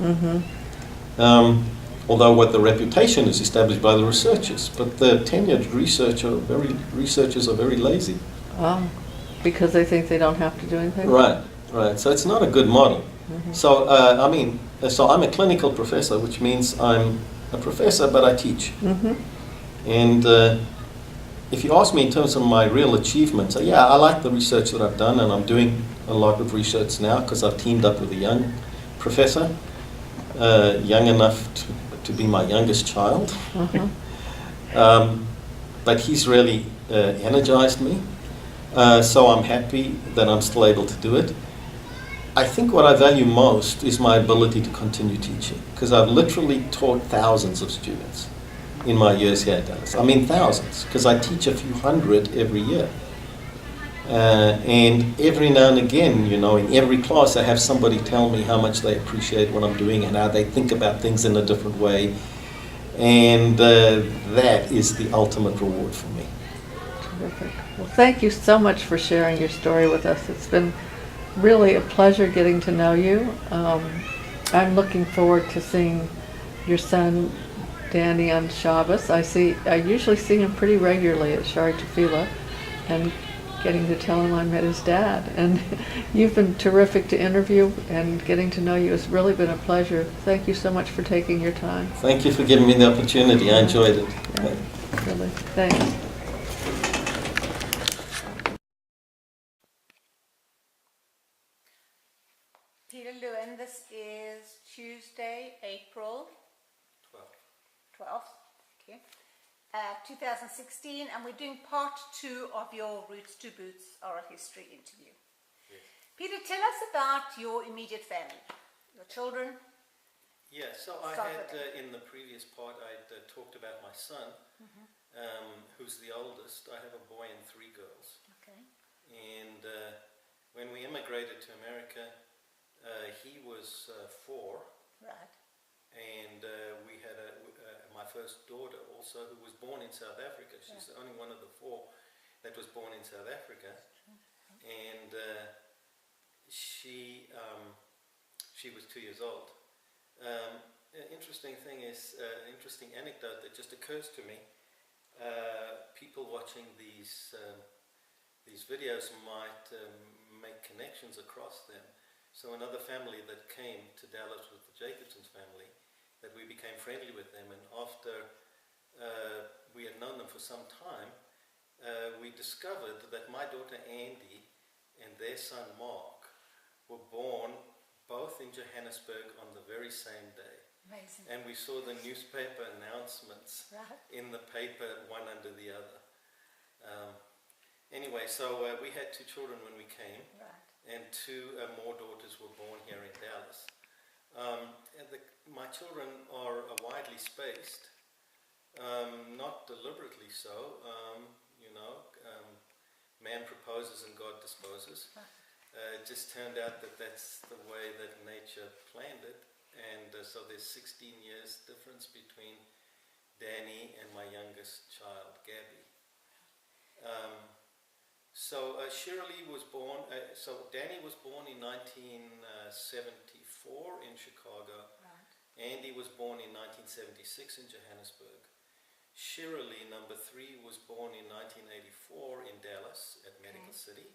Although what the reputation is established by the researchers, but the tenured researchers are very lazy. Because they think they don't have to do anything? Right. So it's not a good model. So so I'm a clinical professor, which means I'm a professor, but I teach. And if you ask me in terms of my real achievements, I like the research that I've done, and I'm doing a lot of research now because I've teamed up with a young professor, young enough to be my youngest child. But he's really energized me. So I'm happy that I'm still able to do it. I think what I value most is my ability to continue teaching, because I've literally taught thousands of students in my years here at Dallas. I mean thousands, because I teach a few hundred every year. And every now and again, in every class I have somebody tell me how much they appreciate what I'm doing and how they think about things in a different way. And that is the ultimate reward for me. Terrific. Well, thank you so much for sharing your story with us. It's been really a pleasure getting to know you. I'm looking forward to seeing your son, Danny, on Shabbos. I usually see him pretty regularly at Shari Tefillah, and getting to tell him I met his dad. And you've been terrific to interview, and getting to know you has really been a pleasure. Thank you so much for taking your time. Thank you for giving me the opportunity. I enjoyed it. Yeah, really. Thanks. Peter Lewin, this is Tuesday, April 12th, okay, 2016, and we're doing part 2 of your Roots to Boots oral history interview. Yes. Peter, tell us about your immediate family, your children. Yeah, so I had, in the previous part, I'd talked about my son, who's the oldest. I have a boy and 3 girls. Okay. And when we immigrated to America, he was 4. Right. And we had my first daughter also, who was born in South Africa. She's the only one of the 4 that was born in South Africa. And she was 2 years old. An interesting thing is, an interesting anecdote that just occurs to me. People watching these videos might make connections across them. So another family that came to Dallas with the Jacobson's family, that we became friendly with them, and after we had known them for some time, we discovered that my daughter Andy and their son Mark were born both in Johannesburg on the very same day. Amazing. And we saw the newspaper announcements in the paper, one under the other. Anyway, so we had 2 children when we came, and 2 more daughters were born here in Dallas. My children are widely spaced, not deliberately so. Man proposes and God disposes. It just turned out that that's the way that nature planned it, and so there's 16 years difference between Danny and my youngest child, Gabby. So Shirley was born, so Danny was born in 1974 in Chicago. Andy was born in 1976 in Johannesburg. Shirley, number 3, was born in 1984 in Dallas at Medical City.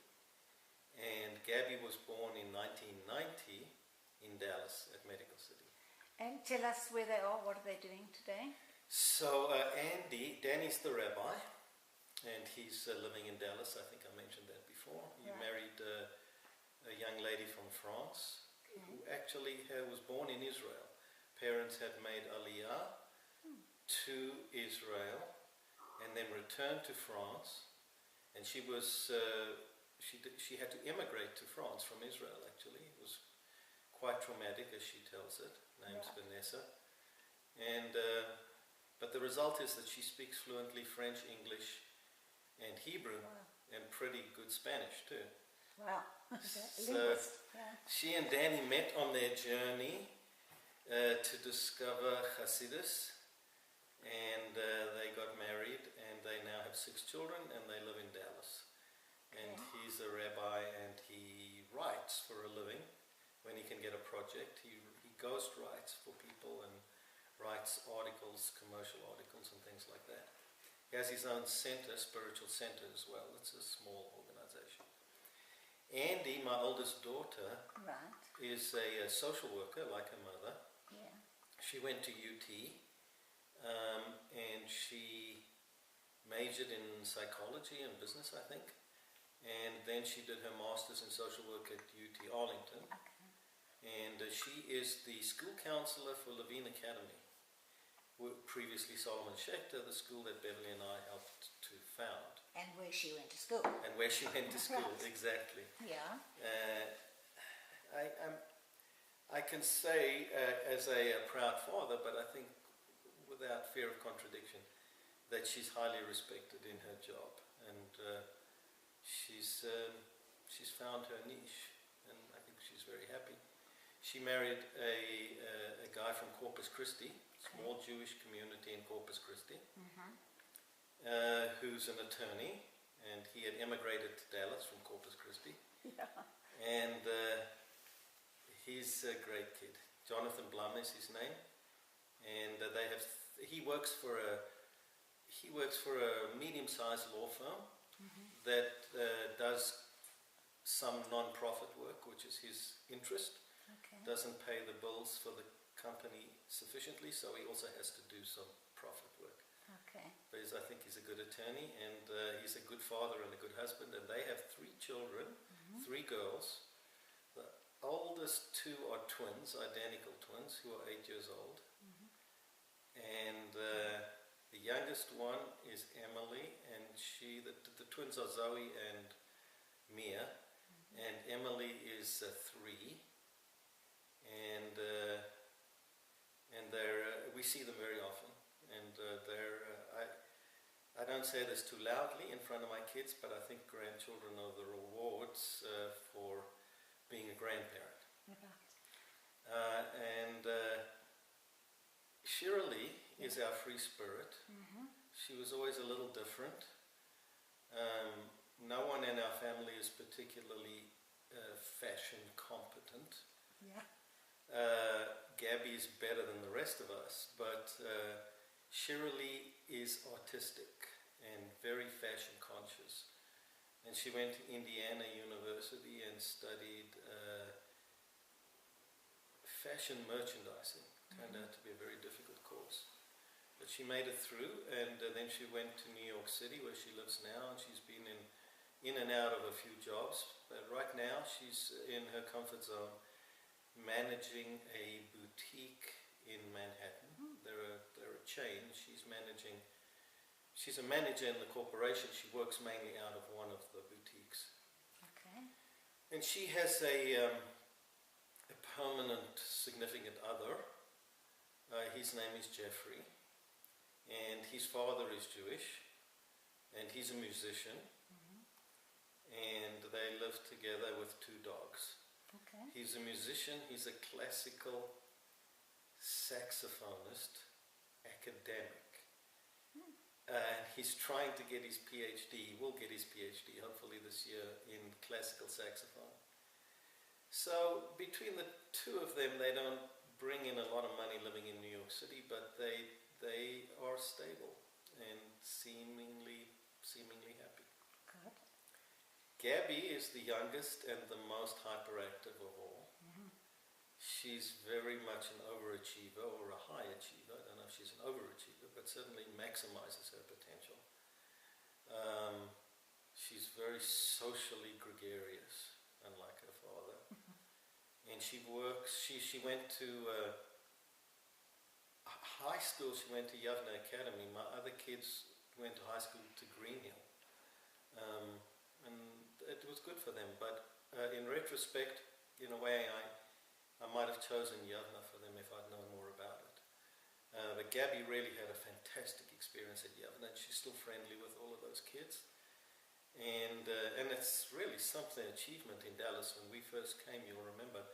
And Gabby was born in 1990 in Dallas at Medical City. And tell us where they are, what are they doing today? So Danny's the rabbi, and he's living in Dallas. I think I mentioned that before. He married a young lady from France, who actually was born in Israel. Parents had made Aliyah to Israel and then returned to France, and she was she had to immigrate to France from Israel. Actually, it was quite traumatic, as she tells it. Name's Vanessa, and but the result is that she speaks fluently French, English, and Hebrew, and pretty good Spanish too. Wow. So she and Danny met on their journey to discover Hasidus, and they got married, and they now have 6 children, and they live in Dallas. And he's a rabbi, and he writes for a living when he can get a project. He ghost writes for people and writes articles, commercial articles and things like that. He has his own center, spiritual center as well. It's a small organization. Andy, my oldest daughter, is a social worker like her mother. She went to UT, and she majored in psychology and business, I think. And then she did her master's in social work at UT Arlington. And she is the school counselor for Lewin Academy. Previously Solomon Schechter, the school that Beverly and I helped to found. And where she went to school. And where she went to school, exactly. Yeah. I can say as a proud father, but I think without fear of contradiction, that she's highly respected in her job, and she's found her niche, and I think she's very happy. She married a guy from Corpus Christi, small Jewish community in Corpus Christi, who's an attorney, and he had emigrated to Dallas from Corpus Christi. Yeah. And he's a great kid. Jonathan Blum is his name, and he works for a medium-sized law firm that does some non-profit work, which is his interest. Okay. Doesn't pay the bills for the company sufficiently, so he also has to do some profit work. Okay. But I think he's a good attorney, and he's a good father and a good husband, and they have 3 children, 3 girls. The oldest 2 are twins, identical twins, who are 8 years old. And the youngest one is Emily, and the twins are Zoe and Mia, and Emily is 3. And we see them very often, and I don't say this too loudly in front of my kids, but I think grandchildren are the rewards for being a grandparent. And Shirley is our free spirit. She was always a little different. No one in our family is particularly fashion competent. Yeah. Gabby is better than the rest of us, but Shirley is artistic and very fashion conscious. And she went to Indiana University and studied fashion merchandising. Turned out to be a very difficult course. But she made it through, and then she went to New York City, where she lives now, and she's been in and out of a few jobs. But right now she's in her comfort zone, managing a boutique in Manhattan. They're a chain. She's a manager in the corporation. She works mainly out of one of the boutiques. Okay. And she has a permanent significant other. His name is Jeffrey, and his father is Jewish, and he's a musician, and they live together with 2 dogs. Okay. He's a musician, he's a classical saxophonist, academic. He's trying to get his PhD. He will get his PhD hopefully this year in classical saxophone. So between the 2 of them, they don't bring in a lot of money living in New York City, but they are stable and seemingly happy. Good. Gabby is the youngest and the most hyperactive of all. She's very much an overachiever or a high achiever. I don't know if she's an overachiever, but certainly maximizes her potential. She's very socially gregarious, unlike her father. And she works, she went to high school, she went to Yavne Academy. My other kids went to high school to Greenhill. And it was good for them, but in retrospect, in a way, I might have chosen Yavne for them if I'd known more about it. But Gabby really had a fantastic experience at Yavne, and she's still friendly with all of those kids. And it's really something, achievement in Dallas. When we first came, you'll remember,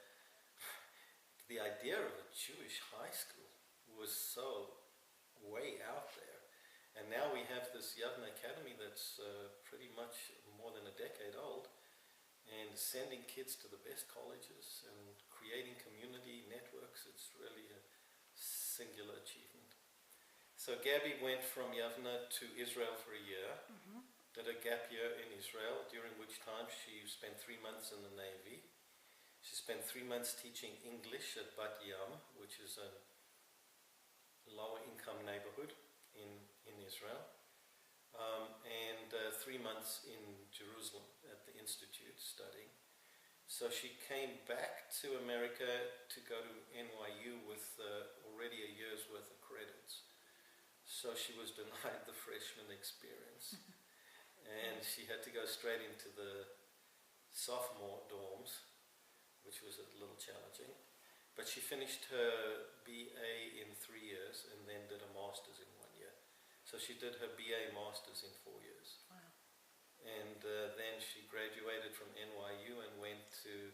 the idea of a Jewish high school was so way out there. And now we have this Yavne Academy that's pretty much more than a decade old, and sending kids to the best colleges and creating community networks. It's really a singular achievement. So Gabby went from Yavne to Israel for a year. Did a gap year in Israel, during which time she spent 3 months in the Navy. She spent 3 months teaching English at Bat Yam, which is a lower income neighborhood in Israel, and 3 months in Jerusalem at the Institute studying. So she came back to America to go to NYU with already a year's worth of credits. So she was denied the freshman experience. And she had to go straight into the sophomore dorms, which was a little challenging. But she finished her BA in 3 years and then did a master's in 1 year. So she did her BA master's in 4 years. Wow. And then she graduated from NYU and went to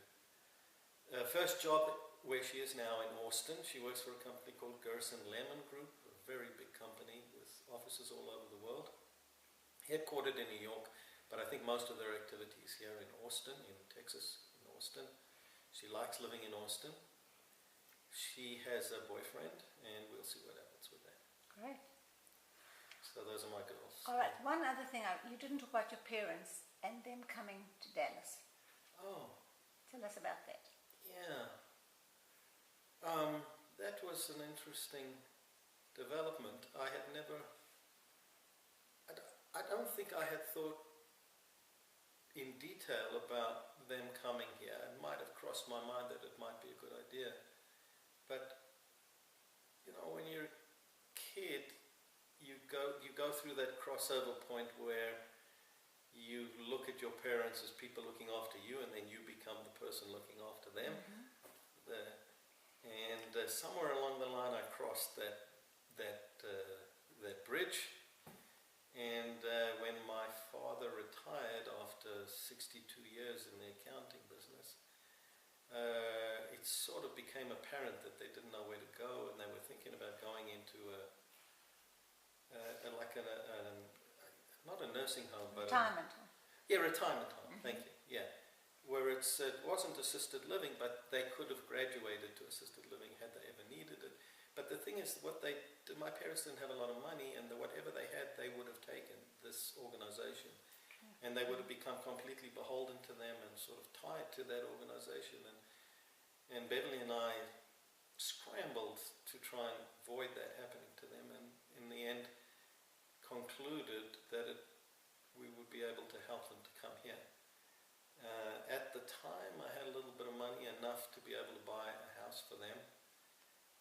first job where she is now in Austin. She works for a company called Gerson Lemon Group, a very big company with offices all over the world. Headquartered in New York, but I think most of their activities here in Austin, in Texas, in Austin. She likes living in Austin. She has a boyfriend, and we'll see what happens with that. Great. So those are my girls. All right, one other thing, you didn't talk about your parents and them coming to Dallas. Oh, Tell us about that. yeah. That was an interesting development. I don't think I had thought in detail about them coming here. It might have crossed my mind that it might be a good idea. But, you know, when you're a kid, you go through that crossover point where you look at your parents as people looking after you, and then you become the person looking after them. Somewhere along the line, I crossed that bridge. And when my father retired after 62 years in the accounting business, it sort of became apparent that they didn't know where to go, and they were thinking about going into not a nursing home, but Retirement home. Retirement home. Thank you. Yeah, where it wasn't assisted living, but they could have graduated to assisted living had they ever needed it. But the thing is, my parents didn't have a lot of money, and whatever they had, they would have taken this organization, and they would have become completely beholden to them and sort of tied to that organization. And Beverly and I scrambled to try and avoid that happening to them, and in the end concluded that we would be able to help them to come here. At the time, I had a little bit of money, enough to be able to buy a house for them.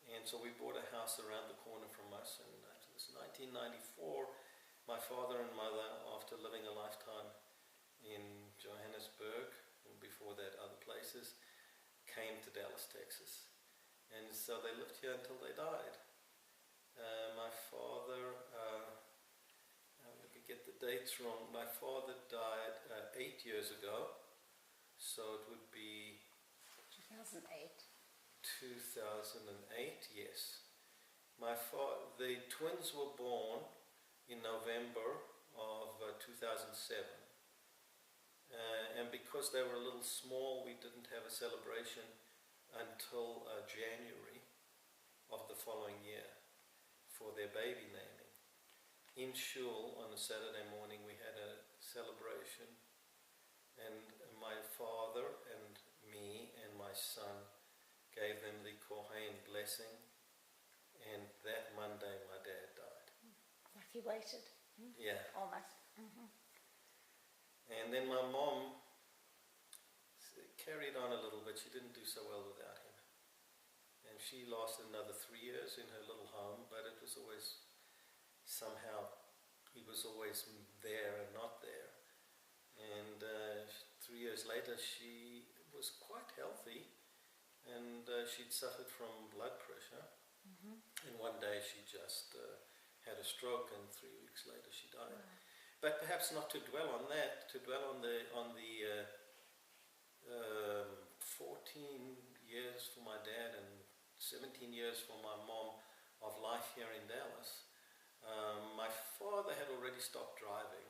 And so we bought a house around the corner from us, and it was 1994. My father and mother, after living a lifetime in Johannesburg, and before that other places, came to Dallas, Texas. And so they lived here until they died. My father, let me get the dates wrong, my father died 8 years ago, so it would be 2008. 2008, yes. The twins were born in November of 2007. And because they were a little small, we didn't have a celebration until January of the following year for their baby naming. In shul on a Saturday morning, we had a celebration, and my father and me and my son gave them the Kohen blessing, and that Monday my dad died. Like he waited. Yeah. Almost. And then my mom carried on a little bit. She didn't do so well without him. And she lasted another 3 years in her little home, but it was always somehow, he was always there and not there. And 3 years later, she was quite healthy, and she'd suffered from blood pressure. And one day she just had a stroke, and 3 weeks later she died. Wow. But perhaps not to dwell on that, to dwell on the 14 years for my dad and 17 years for my mom of life here in Dallas. My father had already stopped driving,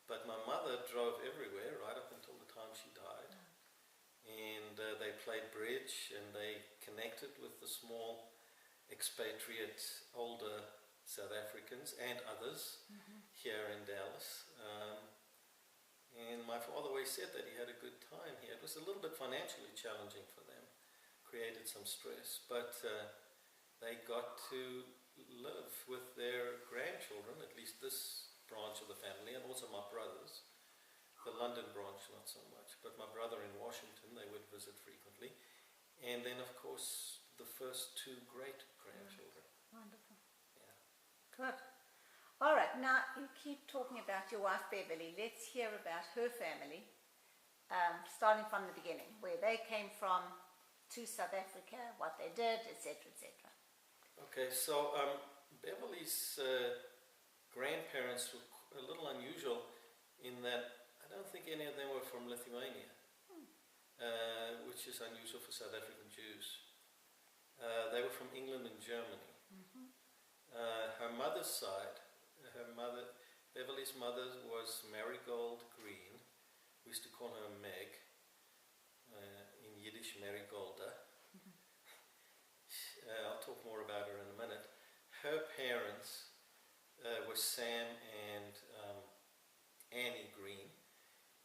but my mother drove everywhere right up until the time she died. And they played bridge, and they connected with the small expatriate older South Africans and others here in Dallas. And my father always said that he had a good time here. It was a little bit financially challenging for them, created some stress, but they got to live with their grandchildren, at least this branch of the family, and also my brothers. The London branch, not so much, but my brother in Washington, they would visit frequently. And then, of course, the first 2 great-grandchildren. Wonderful. Yeah. Good. All right, now you keep talking about your wife Beverly. Let's hear about her family, starting from the beginning, where they came from to South Africa, what they did, etc., etc. Okay, so Beverly's grandparents were a little unusual in that I don't think any of them were from Lithuania, which is unusual for South African Jews. They were from England and Germany. Her mother's side, Beverly's mother was Marigold Green. We used to call her Meg, in Yiddish Marigolda. I'll talk more about her in a minute. Her parents were Sam and Annie Green,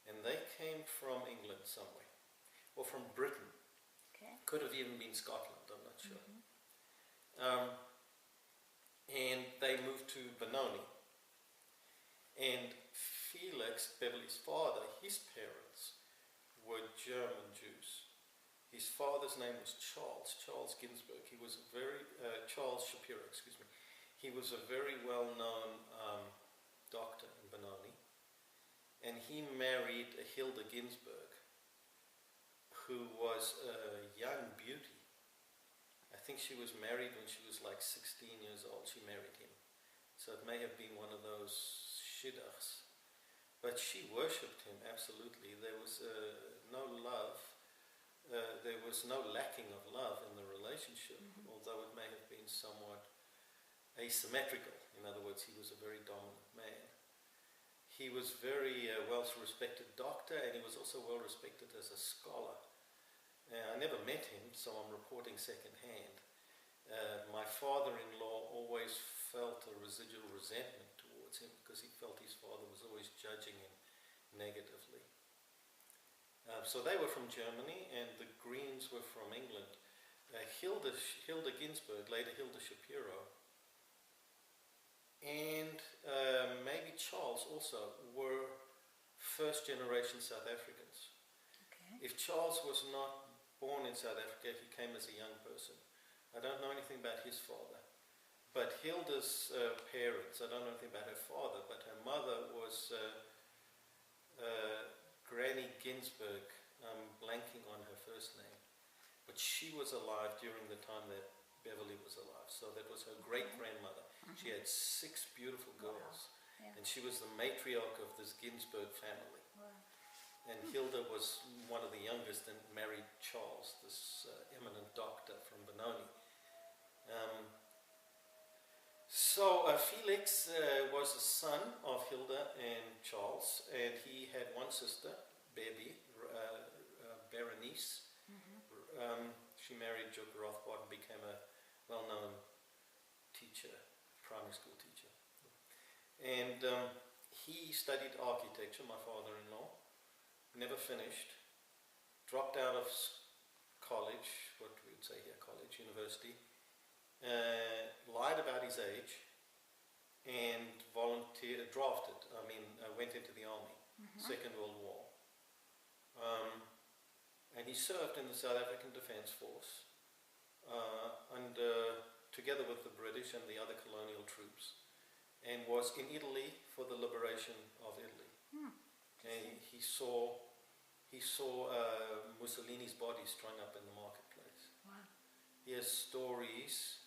and they came from England somewhere, or from Britain. Okay. Could have even been Scotland, I'm not sure. And they moved to Benoni. And Felix, Beverly's father, his parents were German Jews. His father's name was Charles Ginsberg. He was a very, Charles Shapiro, excuse me. He was a very well-known doctor in Benoni. And he married Hilda Ginsberg, who was a young beauty. I think she was married when she was like 16 years old. She married him. So it may have been one of those shidduchs. But she worshipped him, absolutely. There was no love. There was no lacking of love in the relationship, although it may have been somewhat asymmetrical. In other words, he was a very dominant man. He was very well-respected doctor, and he was also well-respected as a scholar. I never met him, so I'm reporting secondhand. My father-in-law always felt a residual resentment towards him because he felt his father was always judging him negatively. So they were from Germany, and the Greens were from England. Hilda Ginsberg, later Hilda Shapiro, and maybe Charles also were first-generation South Africans. Okay. If Charles was not born in South Africa, he came as a young person. I don't know anything about his father. But Hilda's parents, I don't know anything about her father, but her mother was Granny Ginsberg. I'm blanking on her first name. But she was alive during the time that Beverly was alive. So that was her great-grandmother. She had 6 beautiful girls. Wow. Yeah. And she was the matriarch of this Ginsberg family. Wow. And Hilda was one of the youngest and married Charles, this eminent doctor from Benoni. So Felix was the son of Hilda and Charles, and he had one sister, Berenice. She married Joke Rothbard and became a well-known teacher, primary school teacher. And he studied architecture, my father-in-law, never finished, dropped out of college, what we would say here, college, university, lied about his age, and went into the army, Second World War. And he served in the South African Defence Force, together with the British and the other colonial troops, and was in Italy for the liberation of Italy. And he saw Mussolini's body strung up in the marketplace. Wow. He had stories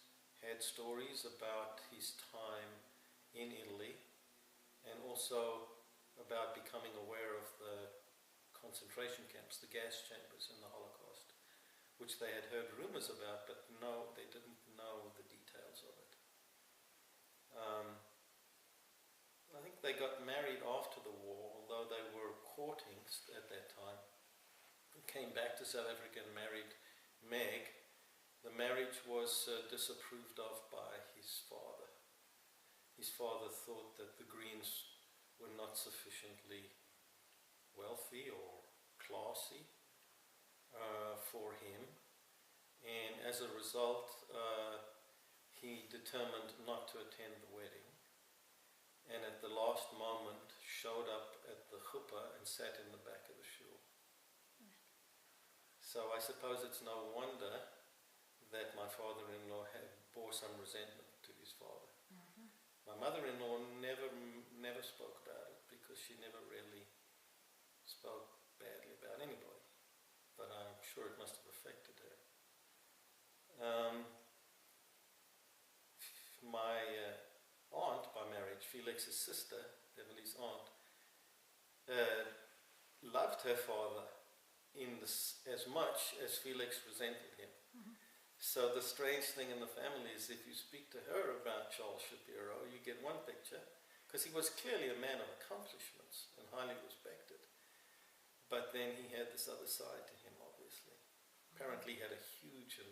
about his time in Italy, and also about becoming aware of the concentration camps, the gas chambers in the Holocaust, which they had heard rumors about, but no, they didn't know the details of it. I think they got married after the war, although they were courting at that time. He came back to South Africa and married Meg. The marriage was disapproved of by his father. His father thought that the Greens were not sufficiently wealthy or classy for him, and as a result he determined not to attend the wedding, and at the last moment showed up at the chuppah and sat in the back of the shul. So I suppose it's no wonder that my father-in-law bore some resentment to his father. My mother-in-law never spoke about it because she never really spoke badly about anybody, but I'm sure it must have affected her. My aunt by marriage, Felix's sister, Beverly's aunt, loved her father as much as Felix resented him. So the strange thing in the family is if you speak to her about Charles Shapiro, you get one picture, because he was clearly a man of accomplishments and highly respected. But then he had this other side to him, obviously. Apparently he had a huge and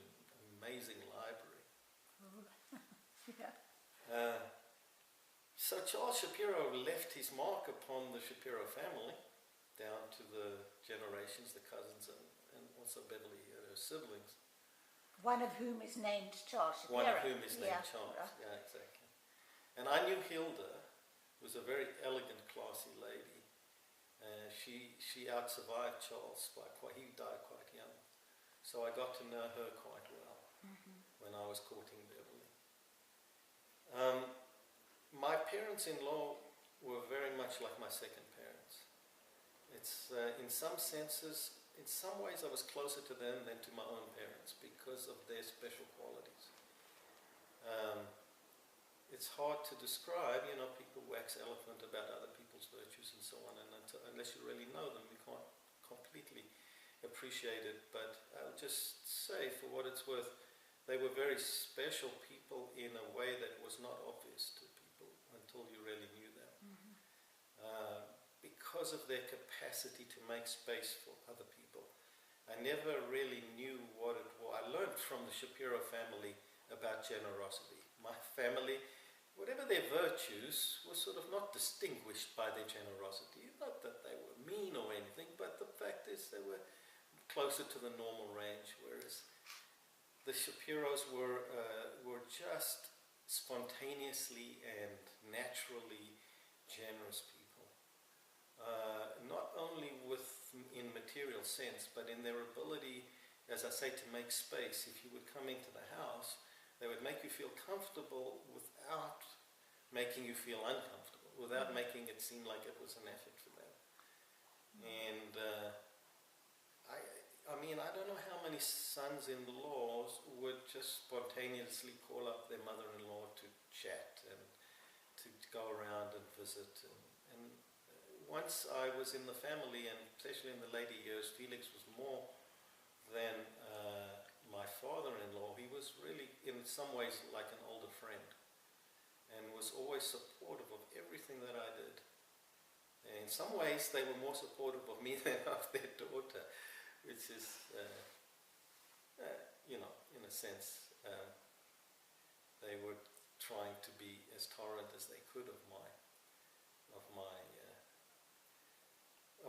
amazing library. Yeah. So Charles Shapiro left his mark upon the Shapiro family, down to the generations, the cousins, and also Beverly, her siblings. One of whom is named Charles Shapiro. One of whom is named Charles. Right. Yeah, exactly. And I knew Hilda, who was a very elegant, classy lady. She out-survived Charles by he died quite young. So I got to know her quite well when I was courting Beverly. My parents-in-law were very much like my second parents. It's in some senses, in some ways I was closer to them than to my own parents because of their special qualities. It's hard to describe, people wax eloquent about other people's virtues and so on, and unless you really know them, you can't completely appreciate it. But I'll just say, for what it's worth, they were very special people in a way that was not obvious to people until you really knew them. Because of their capacity to make space for other people. I never really knew what it was. I learned from the Shapiro family about generosity. My family, whatever their virtues, were sort of not distinguished by their generosity. Not that they were mean or anything, but the fact is they were closer to the normal range, whereas the Shapiros were just spontaneously and naturally generous people. Not only in material sense, but in their ability, as I say, to make space. If you would come into the house, they would make you feel comfortable without making you feel uncomfortable, without making it seem like it was an effort for them. And I mean, I don't know how many sons-in-laws would just spontaneously call up their mother-in-law to chat and to go around and visit. And once I was in the family, and especially in the later years, Felix was more than my father-in-law. He was really, in some ways, like an older friend, and was always supportive of everything that I did. And in some ways, they were more supportive of me than of their daughter, which is, in a sense, they were trying to be as tolerant as they could of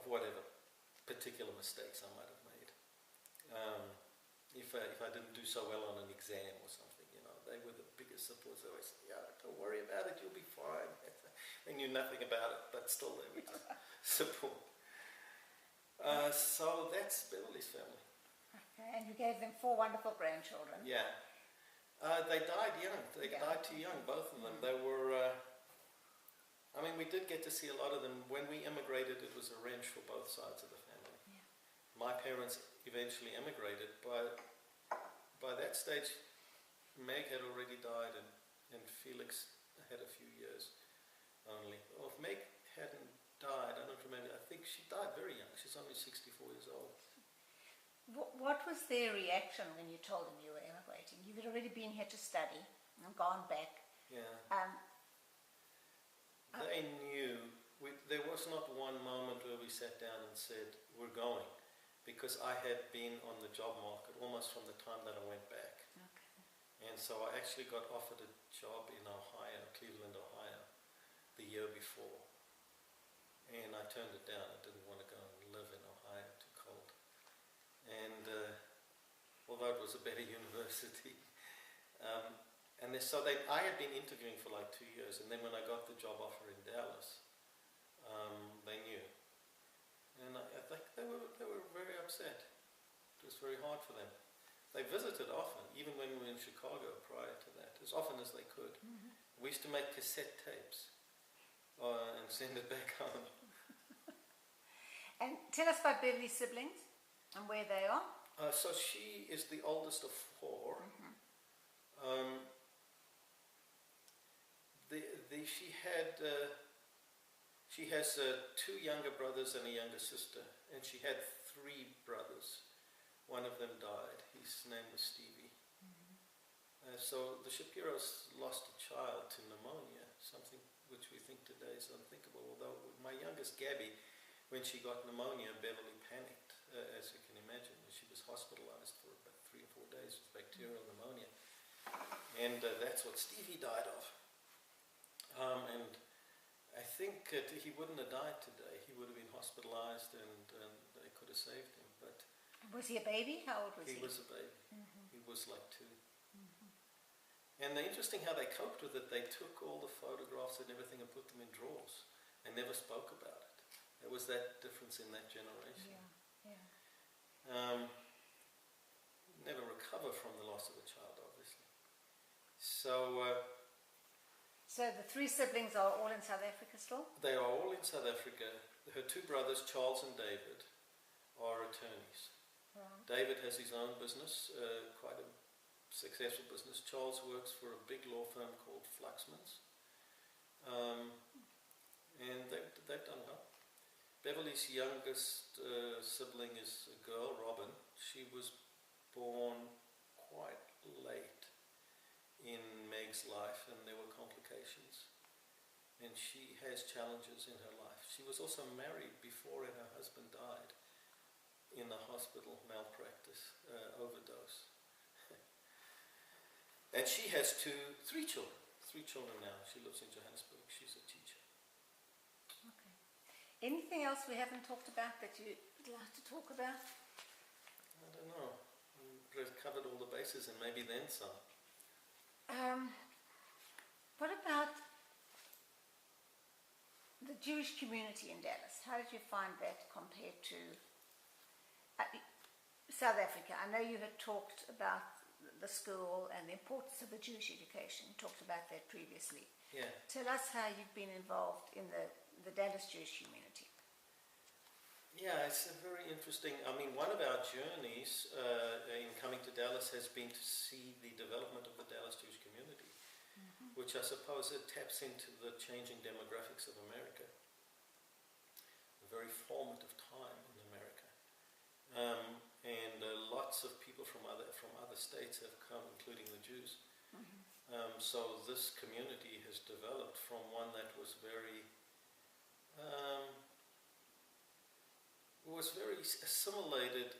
whatever particular mistakes I might have made. If I didn't do so well on an exam or something, they were the biggest supporters. They always said, "Yeah, don't worry about it, you'll be fine." They knew nothing about it, but still they would support. So that's Beverly's family. Okay, and you gave them 4 wonderful grandchildren. Yeah. They died young. They died too young, both of them. They were... we did get to see a lot of them. When we immigrated, it was a wrench for both sides of the family. Yeah. My parents eventually immigrated, but by that stage, Meg had already died and Felix had a few years only. Well, if Meg hadn't died, I don't remember, I think she died very young. She's only 64 years old. What was their reaction when you told them you were immigrating? You had already been here to study and gone back. Yeah. They knew. There was not one moment where we sat down and said, "We're going," because I had been on the job market almost from the time that I went back. Okay. And so I actually got offered a job in Ohio, Cleveland, Ohio, the year before. And I turned it down. I didn't want to go and live in Ohio, too cold. And although it was a better university. I had been interviewing for like 2 years, and then when I got the job offer in Dallas, they knew. And I think they were very upset. It was very hard for them. They visited often, even when we were in Chicago prior to that, as often as they could. Mm-hmm. We used to make cassette tapes and send it back home. And tell us about Beverly's siblings and where they are. So she is the oldest of 4. Mm-hmm. She has 2 younger brothers and a younger sister, and she had 3 brothers. One of them died. His name was Stevie. Mm-hmm. So the Shapiros lost a child to pneumonia, something which we think today is unthinkable. Although my youngest, Gabby, when she got pneumonia, Beverly panicked, as you can imagine. She was hospitalized for about 3 or 4 days with bacterial pneumonia. And that's what Stevie died of. And I think he wouldn't have died today. He would have been hospitalized and they could have saved him. But was he a baby? How old was he? He was a baby. He was like 2. And the interesting how they coped with it, they took all the photographs and everything and put them in drawers and never spoke about it. There was that difference in that generation. Never recover from the loss of a child, obviously. So the 3 siblings are all in South Africa still? They are all in South Africa. Her 2 brothers, Charles and David, are attorneys. Right. David has his own business, quite a successful business. Charles works for a big law firm called Fluxman's. And they've done well. Beverly's youngest sibling is a girl, Robin. She was born quite late in Meg's life and there were complications. And she has challenges in her life. She was also married before and her husband died in a hospital malpractice, overdose. And she has 3 children. 3 children now. She lives in Johannesburg. She's a teacher. Okay. Anything else we haven't talked about that you'd like to talk about? I don't know. We've covered all the bases and maybe then some. What about the Jewish community in Dallas? How did you find that compared to South Africa? I know you had talked about the school and the importance of the Jewish education. You talked about that previously. Yeah. Tell us how you've been involved in the Dallas Jewish community. Yeah, it's a very interesting. I mean, one of our journeys in coming to Dallas has been to see the development of the Dallas Jewish community, which I suppose it taps into the changing demographics of America. A very formative time in America, and lots of people from other states have come, including the Jews. So this community has developed from one that was very assimilated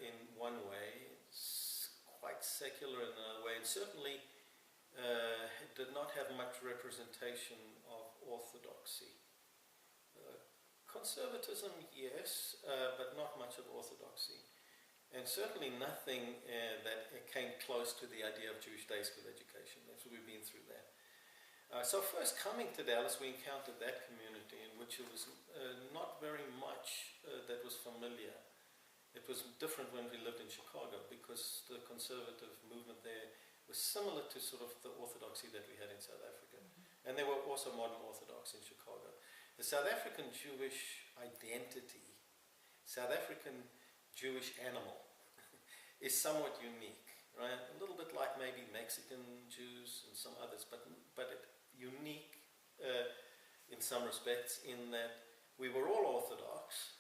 in one way, quite secular in another way, and certainly it did not have much representation of orthodoxy. Conservatism, yes, but not much of orthodoxy. And certainly nothing that came close to the idea of Jewish day school education. We've been through that. So first coming to Dallas, we encountered that community in which it was not very much that was familiar. It was different when we lived in Chicago because the conservative movement there was similar to sort of the orthodoxy that we had in South Africa. And there were also modern Orthodox in Chicago. The South African Jewish identity, South African Jewish animal, is somewhat unique, right? A little bit like maybe Mexican Jews and some others, but unique in some respects in that we were all Orthodox,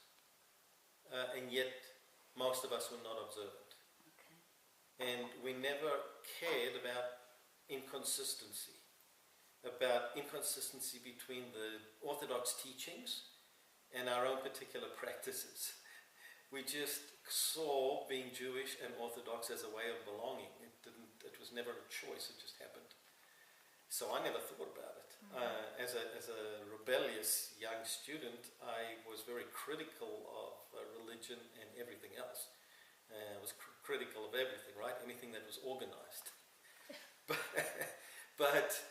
and yet most of us were not observant. Okay. And we never cared about inconsistency between the Orthodox teachings and our own particular practices. We just saw being Jewish and Orthodox as a way of belonging. It was never a choice, it just happened. So I never thought about it. As a rebellious young student, I was very critical of religion and everything else. I was critical of everything, right? Anything that was organized. But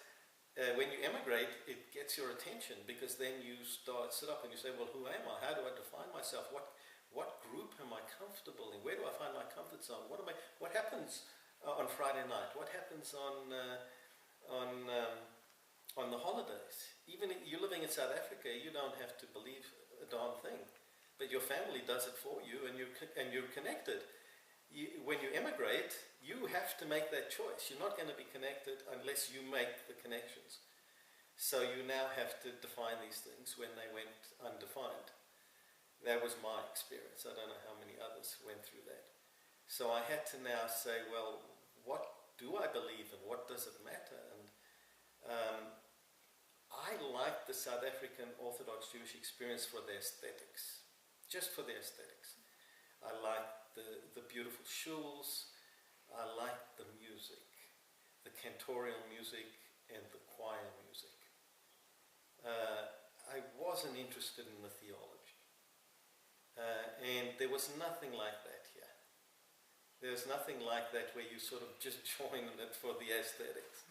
when you emigrate, it gets your attention because then you sit up and you say, well, who am I? How do I define myself? What group am I comfortable in? Where do I find my comfort zone? What happens on Friday night? What happens on the holidays? Even if you're living in South Africa, you don't have to believe a darn thing, but your family does it for you, and you're connected. When you emigrate, you have to make that choice. You're not going to be connected unless you make the connections. So you now have to define these things when they went undefined. That was my experience. I don't know how many others went through that. So I had to now say, well, what do I believe and what does it matter? And I like the South African Orthodox Jewish experience for their aesthetics, just for their aesthetics. I like the beautiful shuls, I like the music, the cantorial music and the choir music. I wasn't interested in the theology. And there was nothing like that here. There's nothing like that where you sort of just join in it for the aesthetics.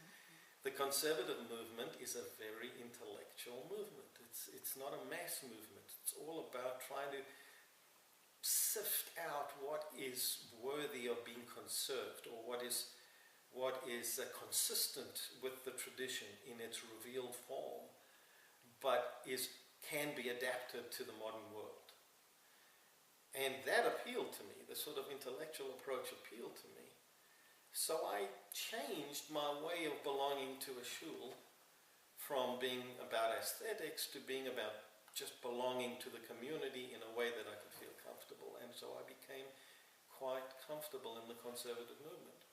The conservative movement is a very intellectual movement. It's not a mass movement. It's all about trying to sift out what is worthy of being conserved, or what is consistent with the tradition in its revealed form, but can be adapted to the modern world. And that appealed to me. The sort of intellectual approach appealed to me. So I changed my way of belonging to a shul from being about aesthetics to being about just belonging to the community in a way that I could feel comfortable. And so I became quite comfortable in the conservative movement,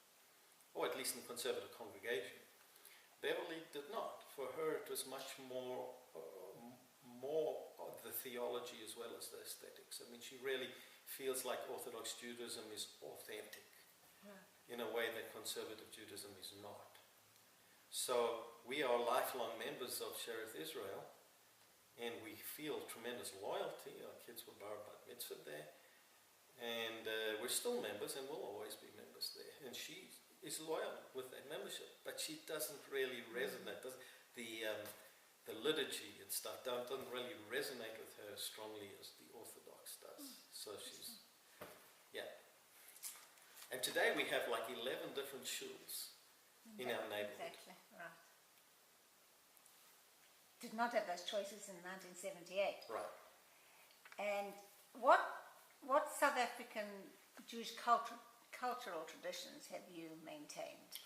or at least in the conservative congregation. Beverly did not. For her, it was much more of the theology as well as the aesthetics. I mean, she really feels like Orthodox Judaism is authentic in a way that conservative Judaism is not. So we are lifelong members of Shereth Israel, and we feel tremendous loyalty. Our kids were bar mitzvah there, and we're still members and will always be members there. And she is loyal with that membership, but she doesn't really resonate. The liturgy and stuff doesn't really resonate with her as strongly as the Orthodox does. So she's, yeah. And today we have like 11 different shuls in our neighborhood. Exactly, right. Did not have those choices in 1978. Right. And what South African Jewish cultural traditions have you maintained?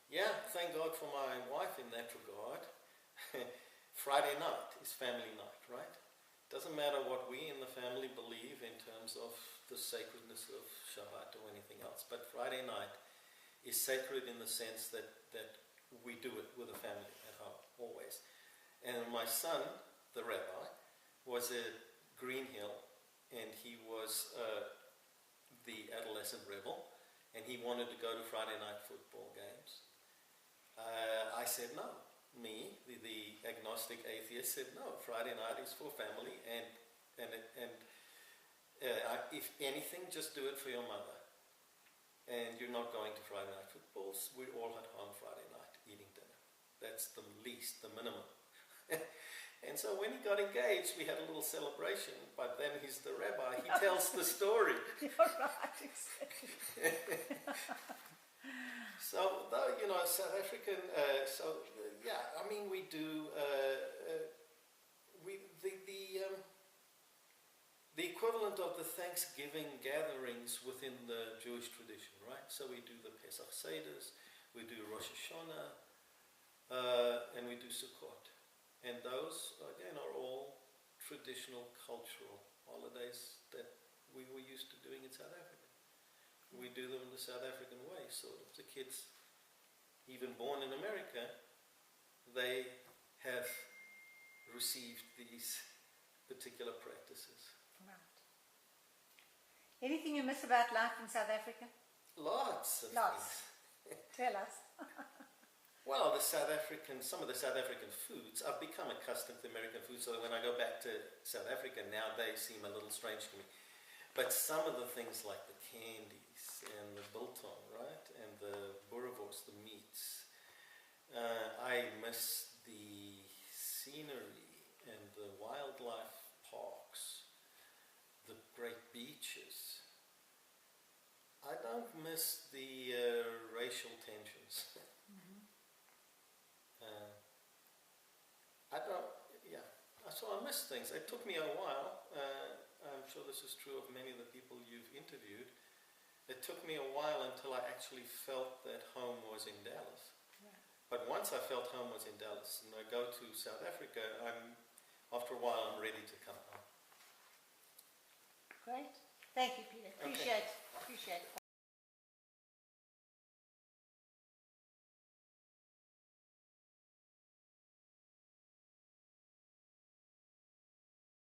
Yeah, thank God for my wife in that regard. Friday night is family night, right? Doesn't matter what we in the family believe in terms of the sacredness of Shabbat or anything else, but Friday night is sacred in the sense that we do it with the family at home, always. And my son, the rabbi, was at Green Hill, and he was the adolescent rebel, and he wanted to go to Friday night football games. I said no. Me, the agnostic atheist, said no. Friday night is for family, and if anything, just do it for your mother. And you're not going to Friday night footballs. We're all at home Friday night eating dinner. That's the least, the minimum. And so when he got engaged, we had a little celebration. But then he's the rabbi. He tells the story. You're right, exactly. So, though, South African, yeah, I mean, we do, the equivalent of the Thanksgiving gatherings within the Jewish tradition, right? So we do the Pesach Seders, we do Rosh Hashanah, and we do Sukkot. And those, again, are all traditional cultural holidays that we were used to doing in South Africa. We do them the South African way, sort of. The kids, even born in America, they have received these particular practices. Right. Anything you miss about life in South Africa? Lots of Lots. things. Tell us. Well, some of the South African foods, I've become accustomed to American food, so that when I go back to South Africa now, they seem a little strange to me. But some of the things like the candies and the biltong, right, and the boerewors, the meats, I miss the scenery and the wildlife parks, the great beaches. I don't miss the racial tensions. So I miss things. It took me a while. I'm sure this is true of many of the people you've interviewed. It took me a while until I actually felt that home was in Dallas. Yeah. But once I felt home was in Dallas, and I go to South Africa, after a while I'm ready to come home. Great. Thank you, Peter. Appreciate it.